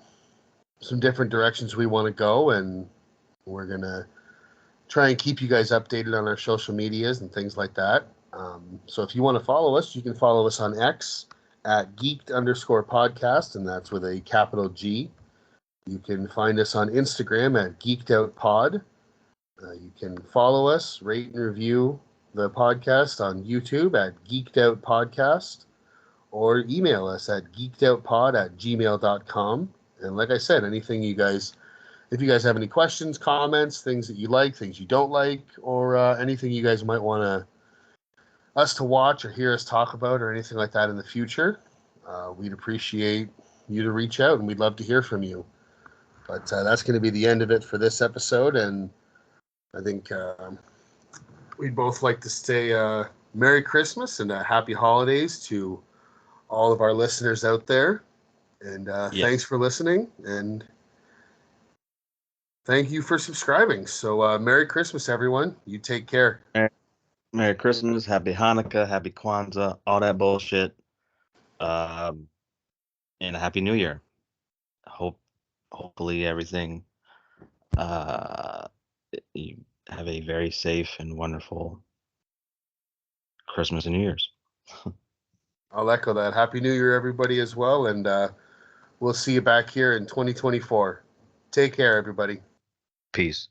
some different directions we want to go, and we're gonna try and keep you guys updated on our social medias and things like that. So if you want to follow us, you can follow us on X at geeked_podcast, and that's with a capital G. You can find us on Instagram at geekedoutpod. You can follow us, rate and review the podcast on YouTube at Geeked Out Podcast, or email us at geekedoutpod@gmail.com. And like I said, anything you guys, if you guys have any questions, comments, things that you like, things you don't like, or anything you guys might want us to watch or hear us talk about or anything like that in the future, we'd appreciate you to reach out, and we'd love to hear from you. But that's going to be the end of it for this episode. And I think we'd both like to say Merry Christmas and Happy Holidays to all of our listeners out there. And thanks for listening. And thank you for subscribing. So Merry Christmas, everyone. You take care. Merry Christmas, Happy Hanukkah, Happy Kwanzaa, all that bullshit. And a Happy New Year. Hopefully everything you have a very safe and wonderful Christmas and New Year's. I'll echo that. Happy New Year, everybody, as well. And we'll see you back here in 2024. Take care, everybody. Peace.